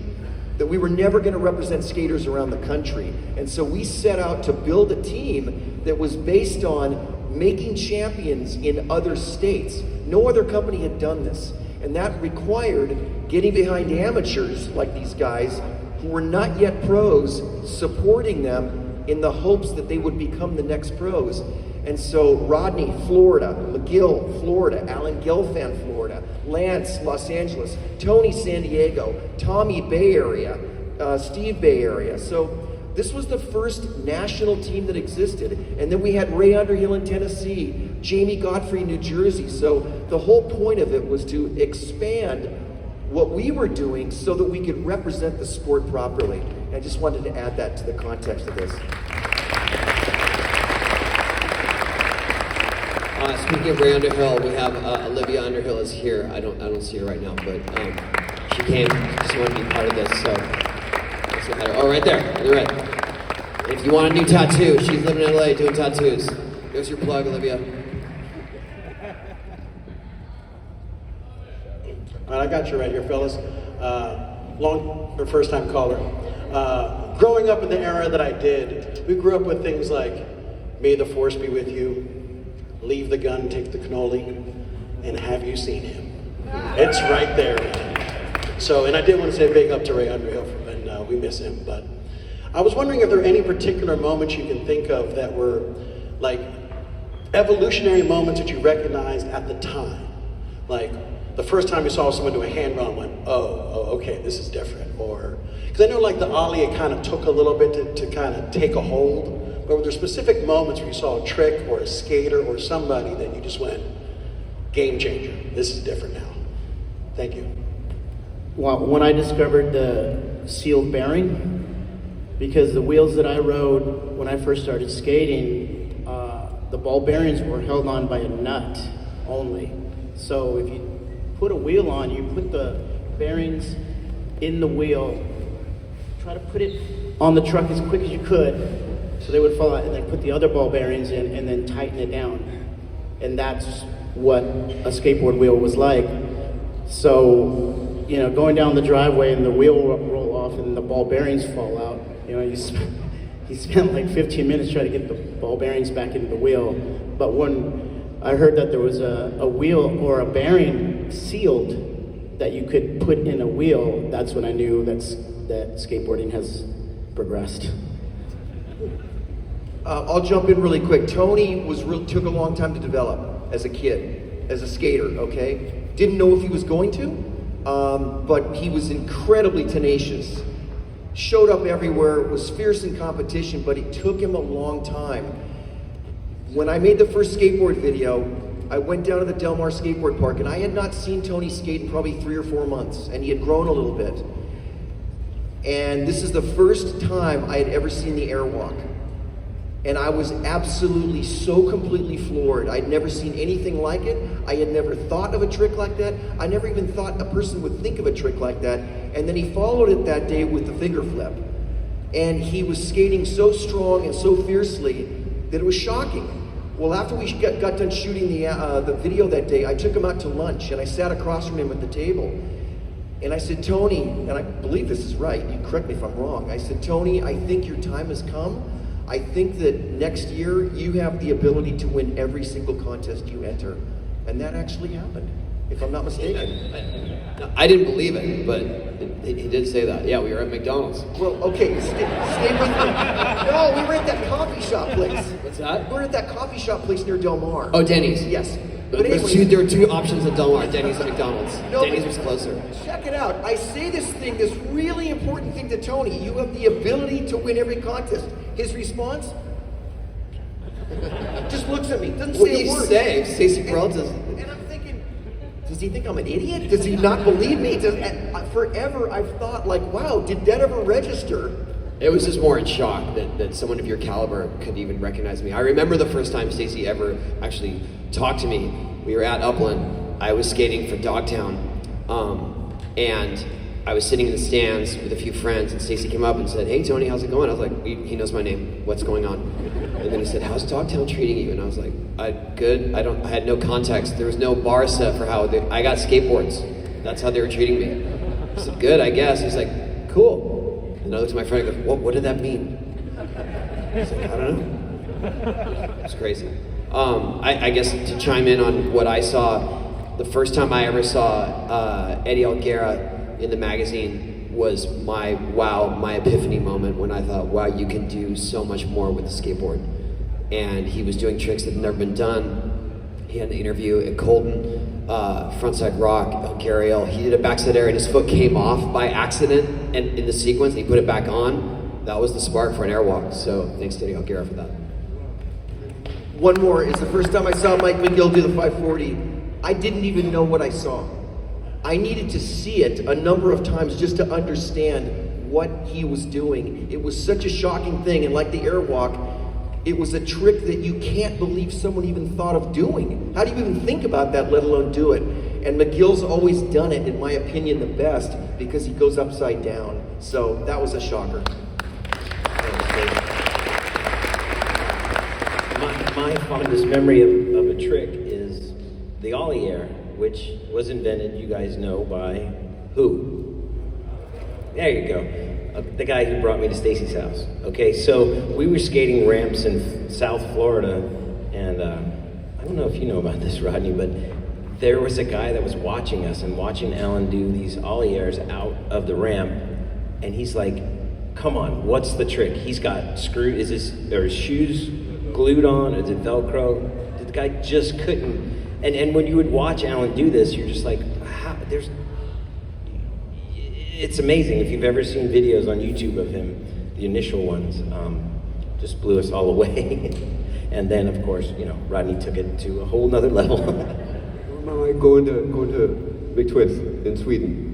S2: that we were never going to represent skaters around the country. And so we set out to build a team that was based on making champions in other states. No other company had done this. And that required getting behind amateurs like these guys who were not yet pros, supporting them in the hopes that they would become the next pros. And so Rodney, Florida, McGill, Florida, Alan Gelfand, Florida, Lance, Los Angeles, Tony, San Diego, Tommy, Bay Area, Steve, Bay Area. So this was the first national team that existed. And then we had Ray Underhill in Tennessee, Jamie Godfrey in New Jersey. So the whole point of it was to expand what we were doing so that we could represent the sport properly. And I just wanted to add that to the context of this.
S1: Speaking of Ray Underhill, we have Olivia Underhill is here. I don't see her right now, but she came. She wanted to be part of this, so let's go ahead. Oh, right there, on the right. If you want a new tattoo, she's living in LA doing tattoos. There's your plug, Olivia.
S18: All right, I got you right here, fellas. First time caller. Growing up in the era that I did, we grew up with things like "May the Force be with you," "Leave the gun, take the cannoli," and "Have you seen him?" It's right there. So, and I did want to say big up to Ray Underhill, and we miss him. But I was wondering if there are any particular moments you can think of that were like evolutionary moments that you recognized at the time, like the first time you saw someone do a hand roll and went, oh, okay, this is different. Or, because I know like the Ollie, it kind of took a little bit to kind of take a hold, but were there specific moments where you saw a trick or a skater or somebody that you just went, game changer, this is different now? Thank you.
S6: Well, when I discovered the sealed bearing, because the wheels that I rode when I first started skating, the ball bearings were held on by a nut only. So if you put a wheel on, you put the bearings in the wheel, try to put it on the truck as quick as you could so they would fall out, and then put the other ball bearings in and then tighten it down. And that's what a skateboard wheel was like. So, you know, going down the driveway and the wheel will roll off and the ball bearings fall out, you know, you spent like 15 minutes trying to get the ball bearings back into the wheel. But when I heard that there was a wheel or a bearing sealed that you could put in a wheel, that's when I knew that skateboarding has progressed.
S2: I'll jump in really quick. Tony took a long time to develop as a kid, as a skater, okay? Didn't know if he was going to, but he was incredibly tenacious. Showed up everywhere, was fierce in competition, but it took him a long time. When I made the first skateboard video, I went down to the Del Mar skateboard park, and I had not seen Tony skate in probably 3 or 4 months, and he had grown a little bit. And this is the first time I had ever seen the airwalk. And I was absolutely so completely floored. I'd never seen anything like it. I had never thought of a trick like that. I never even thought a person would think of a trick like that. And then he followed it that day with the finger flip. And he was skating so strong and so fiercely that it was shocking. Well, after we got done shooting the video that day, I took him out to lunch and I sat across from him at the table. And I said, Tony, and I believe this is right, you correct me if I'm wrong. I said, Tony, I think your time has come. I think that next year you have the ability to win every single contest you enter. And that actually happened, if I'm not mistaken.
S1: I didn't believe it, but he did say that. Yeah, we were at McDonald's.
S2: Well, okay, stay with me. No, we were at that coffee shop place.
S1: What's that?
S2: We were at that coffee shop place near Del Mar.
S1: Oh, Denny's.
S2: Yes. But anyways,
S1: There were two options at Del Mar, Denny's and McDonald's.
S2: No,
S1: Denny's was closer.
S2: Check it out. I say this really important thing to Tony. You have the ability to win every contest. His response? Just looks at me, doesn't
S1: What
S2: say
S1: do
S2: a
S1: you
S2: word.
S1: say? Stacy Peralta.
S2: And I'm thinking, does he think I'm an idiot? Does he not believe me? Forever I've thought like, wow, did that ever register?
S1: It was just more in shock that someone of your caliber could even recognize me. I remember the first time Stacy ever actually talked to me. We were at Upland. I was skating for Dogtown, and I was sitting in the stands with a few friends, and Stacy came up and said, "Hey Tony, how's it going?" I was like, "He knows my name. What's going on?" And then he said, "How's Dogtown treating you?" And I was like, "Good." I had no context. There was no bar set for how I got skateboards. That's how they were treating me. I said, "Good, I guess." He's like, "Cool." And I looked at my friend and I go, what did that mean? He's like, "I don't know." It's crazy. I guess to chime in on what I saw, the first time I ever saw Eddie Alguera in the magazine was my epiphany moment when I thought, wow, you can do so much more with the skateboard. And he was doing tricks that had never been done. He had an interview at Colton, frontside rock, Alguera. He did a backside air and his foot came off by accident and in the sequence, and he put it back on. That was the spark for an airwalk. So thanks to Eddie Alguera for that.
S2: One more is the first time I saw Mike McGill do the 540, I didn't even know what I saw. I needed to see it a number of times just to understand what he was doing. It was such a shocking thing, and like the airwalk, it was a trick that you can't believe someone even thought of doing. How do you even think about that, let alone do it? And McGill's always done it, in my opinion, the best, because he goes upside down. So that was a shocker.
S8: My fondest memory of a trick is the ollie air, which was invented, you guys know, by who? There you go. The guy who brought me to Stacy's house. Okay, so we were skating ramps in South Florida, and I don't know if you know about this, Rodney, but there was a guy that was watching us and watching Alan do these ollie airs out of the ramp, and he's like, "Come on, what's the trick?" He's got screws, his shoes glued on, is it Velcro? The guy just couldn't. And when you would watch Alan do this, you're just like, it's amazing. If you've ever seen videos on YouTube of him, the initial ones, just blew us all away. And then, of course, Rodney took it to a whole nother level.
S5: Now I going to Big Twist in Sweden.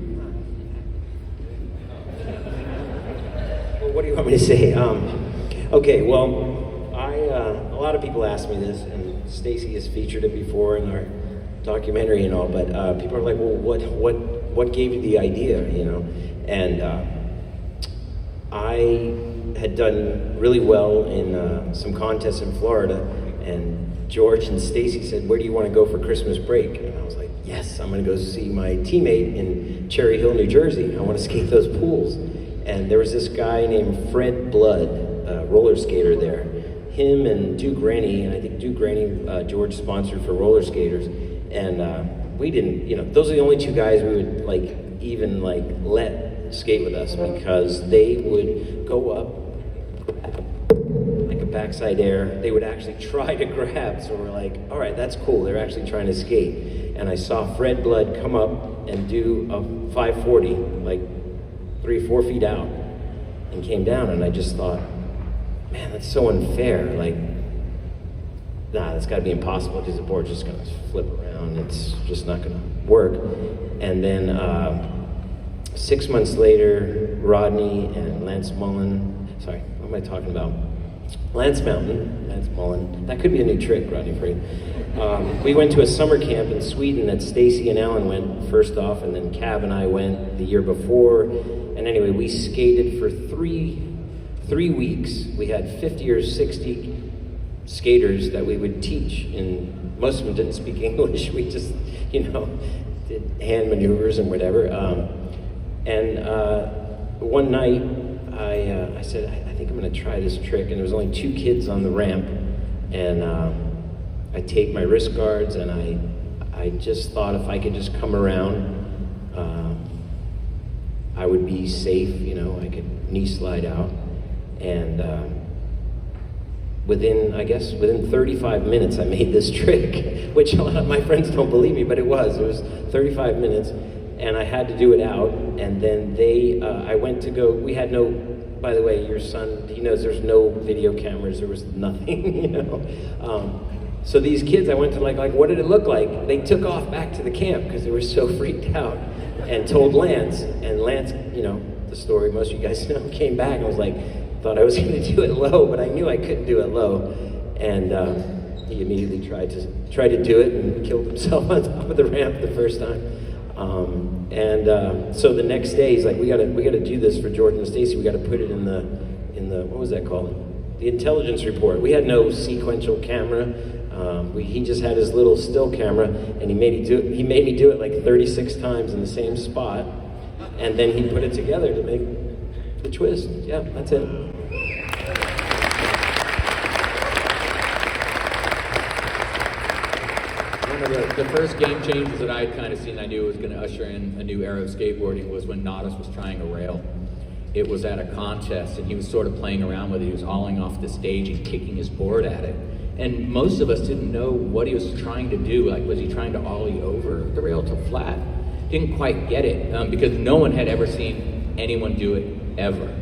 S8: Well, what do you want me to say? Okay, well, a lot of people ask me this, and Stacy has featured it before in our documentary and all, but people are like, well, what gave you the idea, And I had done really well in some contests in Florida, and George and Stacy said, where do you want to go for Christmas break? And I was like, yes, I'm going to go see my teammate in Cherry Hill, New Jersey. I want to skate those pools. And there was this guy named Fred Blood, a roller skater there. Him and Duke Rennie, and I think Duke Rennie, George sponsored for roller skaters. And we didn't, those are the only two guys we would even let skate with us, because they would go up like a backside air. They would actually try to grab. So we're like, all right, that's cool. They're actually trying to skate. And I saw Fred Blood come up and do a 540, like 3 or 4 feet out, and came down. And I just thought, man, that's so unfair. That's got to be impossible, because the board's just going to flip around. It's just not going to work. And then 6 months later, Rodney and Lance Mullen, sorry, what am I talking about? Lance Mullen, that could be a new trick, Rodney, for you. We went to a summer camp in Sweden that Stacy and Alan went first off, and then Cab and I went the year before. And anyway, we skated for three weeks. We had 50 or 60 skaters that we would teach, and most of them didn't speak English. We just, did hand maneuvers and whatever. And one night, I said, I think I'm gonna try this trick, and there was only 2 kids on the ramp, and I taped my wrist guards, and I just thought if I could just come around, I would be safe, you know, I could knee slide out. And within 35 minutes, I made this trick, which a lot of my friends don't believe me, but it was 35 minutes, and I had to do it out. And then I went to go, we had no, by the way, your son, he knows there's no video cameras, there was nothing, you know. So these kids, I went to like, what did it look like? They took off back to the camp because they were so freaked out, and told Lance, and Lance, you know, the story most of you guys know, came back and was like, thought I was gonna do it low, but I knew I couldn't do it low. And he immediately tried to do it and killed himself on top of the ramp the first time. So the next day he's like, we gotta do this for George and Stacy. We gotta put it in the what was that called? The intelligence report. We had no sequential camera. He just had his little still camera, and he made me do it like 36 times in the same spot, and then he put it together to make the twist. Yeah, that's it.
S11: One of the first game changes that I had kind of seen, I knew was going to usher in a new era of skateboarding, was when Nadas was trying a rail. It was at a contest, and he was sort of playing around with it. He was olling off the stage and kicking his board at it. And most of us didn't know what he was trying to do. Like, was he trying to ollie over the rail to flat? Didn't quite get it, because no one had ever seen anyone do it, ever.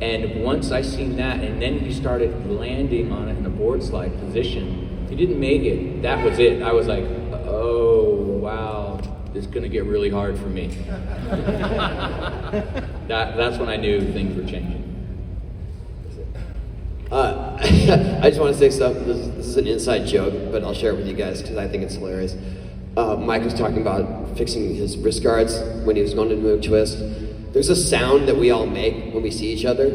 S11: And once I seen that, and then he started landing on it in a board slide position, he didn't make it. That was it. I was like, oh, wow, this is gonna get really hard for me. That's when I knew things were changing.
S1: I just want to say something. This is an inside joke, but I'll share it with you guys because I think it's hilarious. Mike was talking about fixing his wrist guards when he was going to do a twist. There's a sound that we all make when we see each other,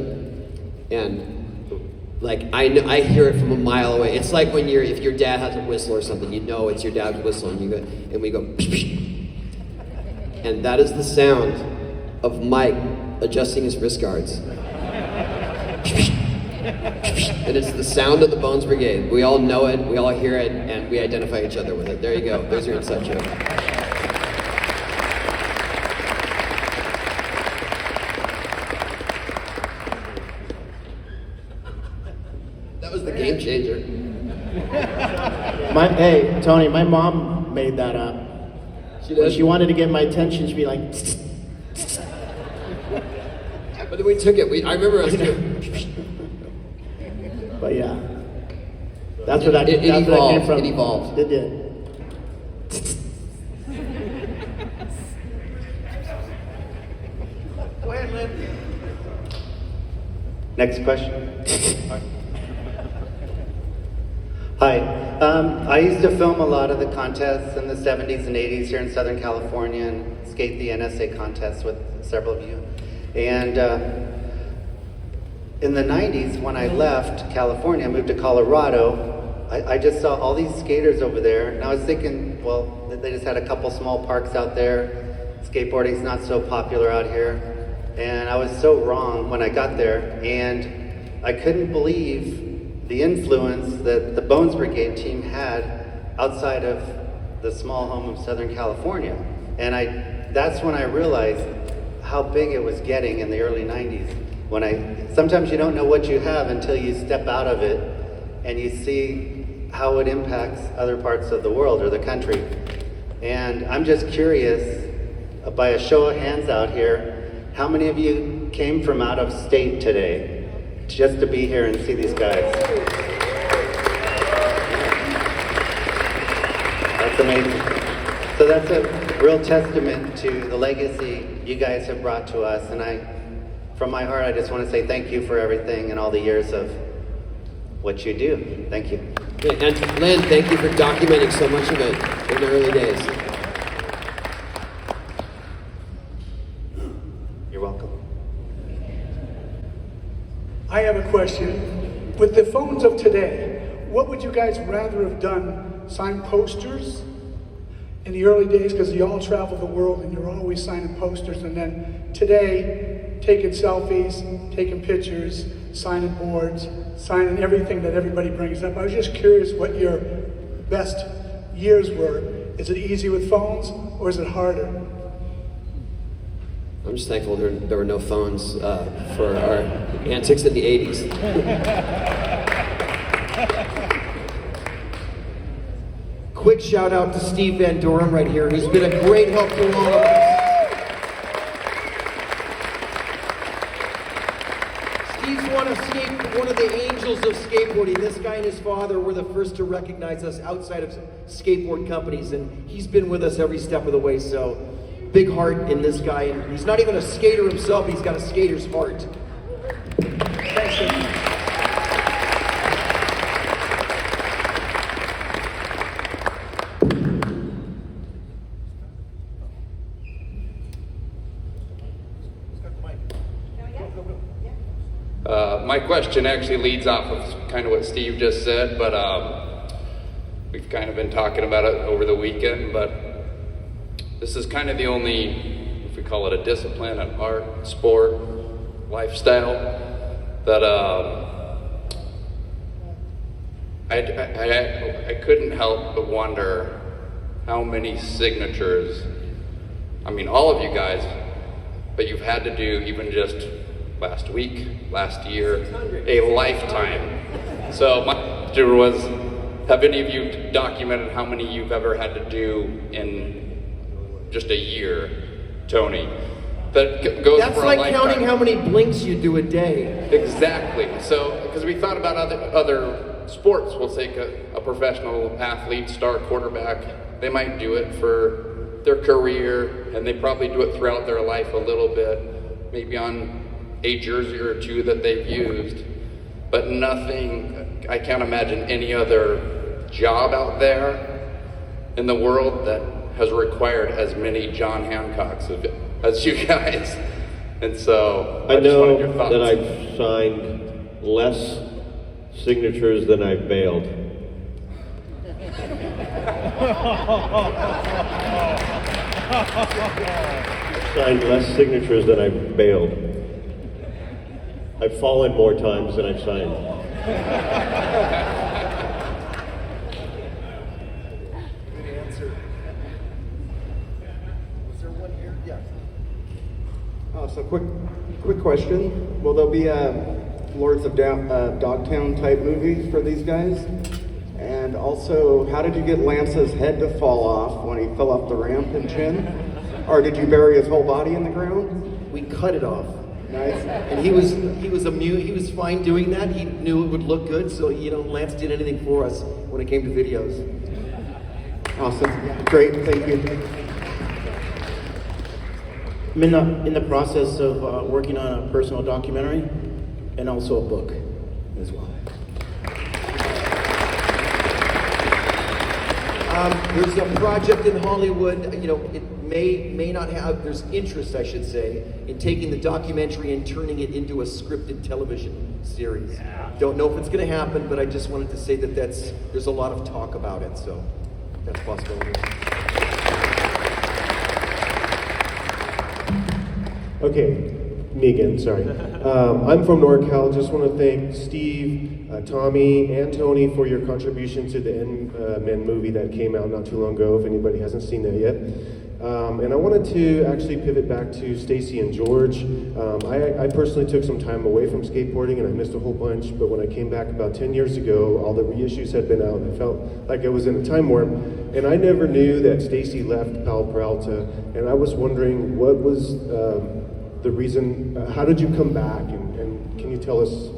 S1: and like I hear it from a mile away. It's like when if your dad has a whistle or something, you know it's your dad's whistle, and we go, and that is the sound of Mike adjusting his wrist guards. And it's the sound of the Bones Brigade. We all know it, we all hear it, and we identify each other with it. There you go. There's your inside joke. That was the game changer.
S6: Hey, Tony, my mom made that up. When she wanted to get my attention, she'd be like,
S1: but then we took it. I remember us doing.
S6: But yeah, that's where that came from.
S1: It evolved.
S6: It did.
S2: Go ahead, Lynn.
S19: Next question. Hi. I used to film a lot of the contests in the 70s and 80s here in Southern California and skate the NSA contests with several of you. And in the 90s, when I left California, I moved to Colorado, I just saw all these skaters over there, and I was thinking, well, they just had a couple small parks out there. Skateboarding's not so popular out here. And I was so wrong when I got there, and I couldn't believe the influence that the Bones Brigade team had outside of the small home of Southern California. And that's when I realized how big it was getting in the early 90s. Sometimes you don't know what you have until you step out of it and you see how it impacts other parts of the world or the country. And I'm just curious, by a show of hands out here, how many of you came from out of state today just to be here and see these guys? That's amazing. So that's a real testament to the legacy you guys have brought to us, and from my heart, I just want to say thank you for everything and all the years of what you do. Thank you.
S1: And Lynn, thank you for documenting so much of it in the early days.
S19: You're welcome.
S20: I have a question. With the phones of today, what would you guys rather have done? Sign posters in the early days, because you all travel the world and you're always signing posters, and then today, taking selfies, taking pictures, signing boards, signing everything that everybody brings up. I was just curious what your best years were. Is it easy with phones, or is it harder?
S1: I'm just thankful there were no phones for our antics in the 80s.
S2: Quick shout out to Steve Van Doren right here, who's been a great help to all of us. Steve's one of the angels of skateboarding. This guy and his father were the first to recognize us outside of skateboard companies, and he's been with us every step of the way, so big heart in this guy. And he's not even a skater himself, he's got a skater's heart. Thanks, Steve.
S21: My question actually leads off of kind of what Steve just said, but we've kind of been talking about it over the weekend, but this is kind of the only, if we call it a discipline, an art, sport, lifestyle, that I couldn't help but wonder how many signatures, I mean all of you guys, but you've had to do even just last week, last year, a lifetime. So my question was, have any of you documented how many you've ever had to do in just a year, Tony? That goes
S2: That's
S21: for a
S2: like
S21: lifetime.
S2: counting how many blinks you do a day.
S21: Exactly. So, because we thought about other sports, we'll take a professional athlete, star quarterback, they might do it for their career, and they probably do it throughout their life a little bit, maybe on a jersey or two that they've used, but nothing, I can't imagine any other job out there in the world that has required as many John Hancocks as you guys. And so
S12: I
S21: just
S12: know
S21: wanted your thoughts.
S12: that I've signed less signatures than I've bailed. Signed less signatures than I've bailed. I've fallen more times than I've signed.
S2: Good answer. Was there one here? Yeah.
S22: So quick question. Will there be Lords of Dogtown type movies for these guys? And also, how did you get Lance's head to fall off when he fell off the ramp in Chin? Or did you bury his whole body in the ground?
S2: We cut it off.
S22: Nice.
S2: And he was fine doing that. He knew it would look good, so Lance did anything for us when it came to videos.
S22: Awesome. Great. Thank you.
S6: I'm in the process of working on a personal documentary and also a book as well.
S2: There's a project in Hollywood, it may not have, there's interest, I should say, in taking the documentary and turning it into a scripted television series. Yeah. Don't know if it's going to happen, but I just wanted to say that there's a lot of talk about it, so that's possible.
S3: Okay, me again, sorry. I'm from NorCal. Just want to thank Steve, Tommy, and Tony for your contribution to the Men movie that came out not too long ago, if anybody hasn't seen that yet. And I wanted to actually pivot back to Stacy and George. I personally took some time away from skateboarding and I missed a whole bunch, but when I came back about 10 years ago, all the reissues had been out and I felt like I was in a time warp. And I never knew that Stacy left Powell Peralta, and I was wondering what was the reason, how did you come back, and can you tell us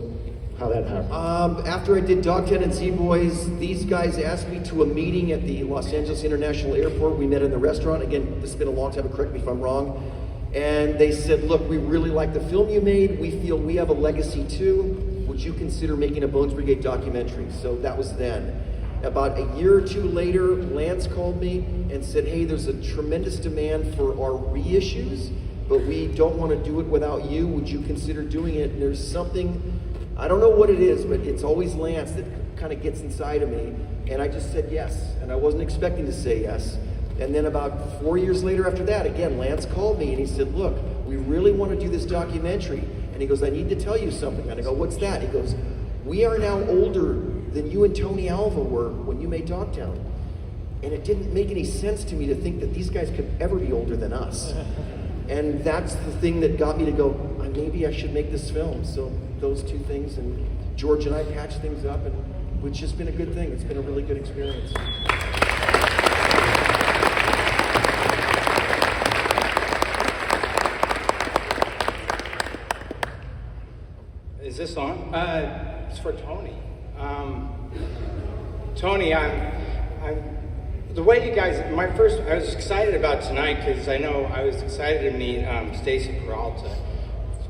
S3: how that happened?
S2: After I did Dogtown and Z-Boys, these guys asked me to a meeting at the Los Angeles International Airport. We met in the restaurant. Again, this has been a long time, but correct me if I'm wrong. And they said, look, we really like the film you made. We feel we have a legacy too. Would you consider making a Bones Brigade documentary? So that was then. About a year or two later, Lance called me and said, hey, there's a tremendous demand for our reissues, but we don't want to do it without you. Would you consider doing it? And there's something, I don't know what it is, but it's always Lance that kind of gets inside of me. And I just said yes, and I wasn't expecting to say yes. And then about 4 years later after that, again, Lance called me and he said, look, we really want to do this documentary. And he goes, I need to tell you something. And I go, what's that? He goes, we are now older than you and Tony Alva were when you made Dogtown. And it didn't make any sense to me to think that these guys could ever be older than us. And that's the thing that got me to go, maybe I should make this film. So those two things, and George and I patched things up, and it's just been a good thing. It's been a really good experience.
S7: Is this on? It's for Tony. Tony, the way you guys, I was excited about tonight because I know I was excited to meet Stacy Peralta.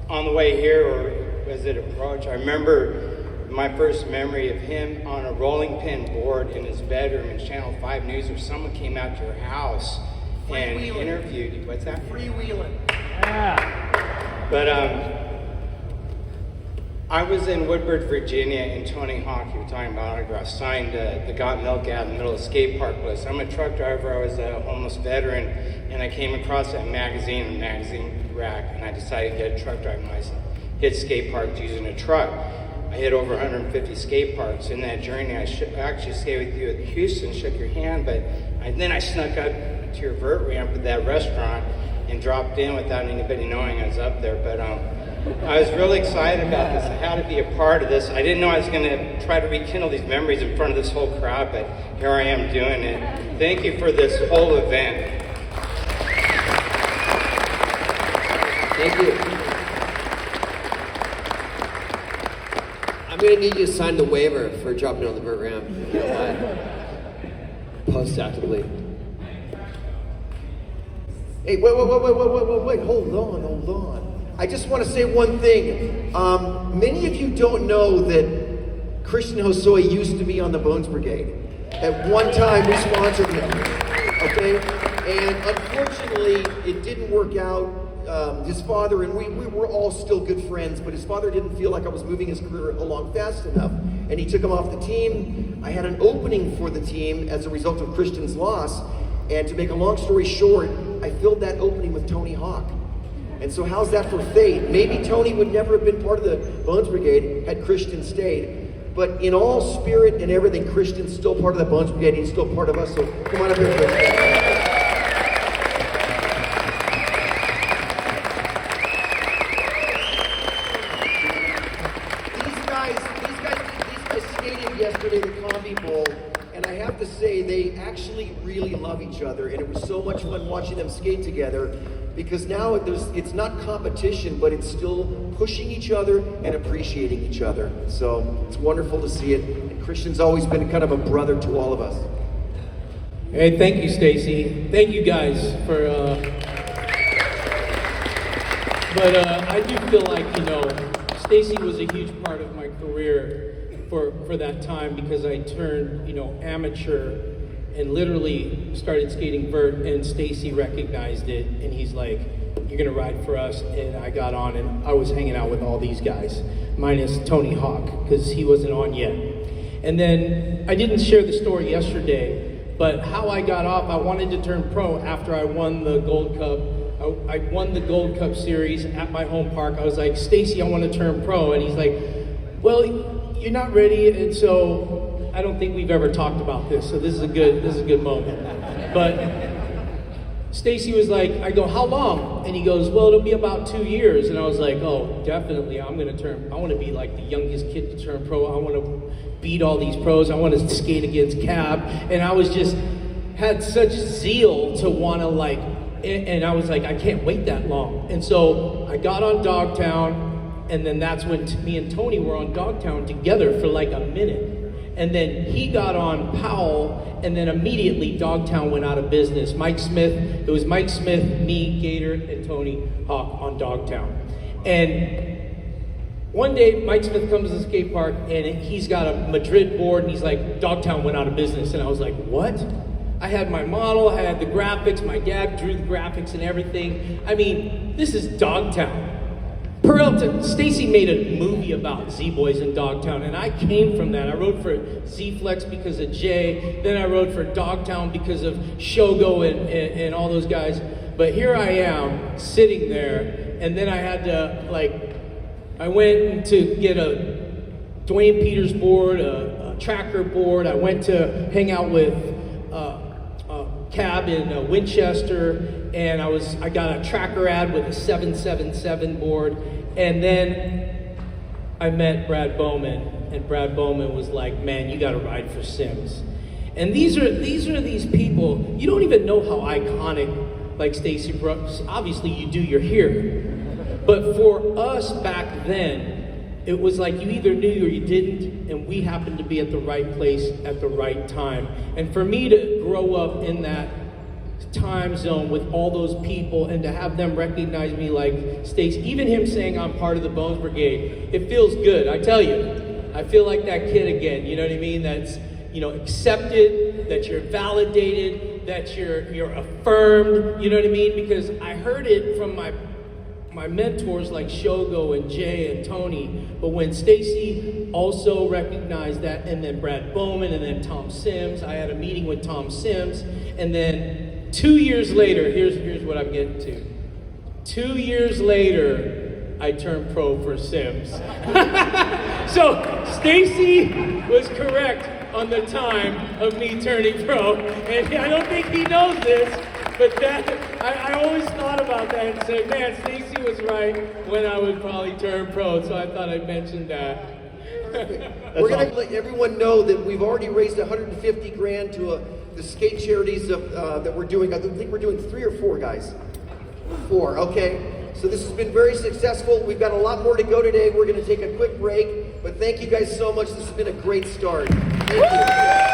S7: On the way here, or as it approached, I remember my first memory of him on a rolling pin board in his bedroom in Channel 5 News, where someone came out to your house and interviewed you. What's that?
S2: Freewheeling.
S7: Yeah. But I was in Woodbridge, Virginia, and Tony Hawk, you were talking about autographs, signed the Got Milk ad in the middle of the skate park list. I'm a truck driver, I was a homeless veteran, and I came across that magazine in the magazine rack, and I decided to get a truck driving license, hit skate parks using a truck. I hit over 150 skate parks. In that journey, I actually stayed with you at Houston, shook your hand, but then I snuck up to your vert ramp at that restaurant and dropped in without anybody knowing I was up there. But I was really excited about this. I had to be a part of this. I didn't know I was going to try to rekindle these memories in front of this whole crowd, but here I am doing it. Thank you for this whole event.
S1: Thank you. I'm going to need you to sign the waiver for dropping on the vert ramp. You know why? Post-actively.
S2: Hey, wait, hold on. I just want to say one thing. Many of you don't know that Christian Hosoi used to be on the Bones Brigade. At one time, we sponsored him, okay? And unfortunately, it didn't work out. His father, and we were all still good friends, but his father didn't feel like I was moving his career along fast enough, and he took him off the team. I had an opening for the team as a result of Christian's loss, and to make a long story short, I filled that opening with Tony Hawk. And so how's that for fate? Maybe Tony would never have been part of the Bones Brigade had Christian stayed, but in all spirit and everything, Christian's still part of the Bones Brigade. He's still part of us, so come on up here, Christian. Yesterday, the Combi Bowl, and I have to say they actually really love each other, and it was so much fun watching them skate together, because now it's not competition, but it's still pushing each other and appreciating each other. So it's wonderful to see it, and Christian's always been kind of a brother to all of us.
S9: Hey, thank you, Stacy. Thank you guys for but I do feel like, Stacy was a huge part of my career for that time, because I turned, amateur and literally started skating vert, and Stacy recognized it, and he's like, you're gonna ride for us. And I got on, and I was hanging out with all these guys, minus Tony Hawk, because he wasn't on yet. And then I didn't share the story yesterday, but how I got off, I wanted to turn pro after I won the Gold Cup. I won the Gold Cup series at my home park. I was like, Stacy, I want to turn pro. And he's like, well, you're not ready, and so I don't think we've ever talked about this, so this is a good moment. But Stacy was like, I go, how long? And he goes, well, it'll be about 2 years. And I was like, oh, definitely, I want to be like the youngest kid to turn pro. I want to beat all these pros. I want to skate against Cab. And I was just, had such zeal to want to and I was like, I can't wait that long. And so I got on Dogtown. And then that's when me and Tony were on Dogtown together for like a minute. And then he got on Powell, and then immediately Dogtown went out of business. It was Mike Smith, me, Gator, and Tony Hawk on Dogtown. And one day, Mike Smith comes to the skate park, and he's got a Madrid board, and he's like, Dogtown went out of business. And I was like, what? I had my model, I had the graphics, my dad drew the graphics and everything. I mean, this is Dogtown. Peralta, Stacy made a movie about Z-Boys in Dogtown, and I came from that. I wrote for Z-Flex because of Jay, then I wrote for Dogtown because of Shogo and all those guys. But here I am, sitting there, And then I had to, like, I went to get a Dwayne Peters board, a tracker board. I went to hang out with Cab in Winchester, and I got a tracker ad with a 777 board. And then I met Brad Bowman, and Brad Bowman was like, man, you gotta ride for Sims. And these are these people, you don't even know how iconic, like Stacy Brooks, obviously you do, you're here. But for us back then, it was like you either knew or you didn't, and we happened to be at the right place at the right time. And for me to grow up in that time zone with all those people and to have them recognize me like Stacy, even him saying I'm part of the Bones Brigade, it feels good, I tell you. I feel like that kid again, you know what I mean? That's, you know, accepted, that you're validated, that you're affirmed, you know what I mean? Because I heard it from my mentors like Shogo and Jay and Tony, but when Stacy also recognized that, and then Brad Bowman, and then Tom Sims, I had a meeting with Tom Sims, and then 2 years later, here's what I'm getting to. 2 years later, I turned pro for Sims. So Stacy was correct on the time of me turning pro, and I don't think he knows this, but that I always thought about that and said, man, Stacy was right when I would probably turn pro, so I thought I'd mention that.
S2: We're going to let everyone know that we've already raised 150 grand to the skate charities that we're doing. I think we're doing 3 or 4, guys. 4, okay. So this has been very successful. We've got a lot more to go today. We're going to take a quick break, but thank you guys so much. This has been a great start. Thank you.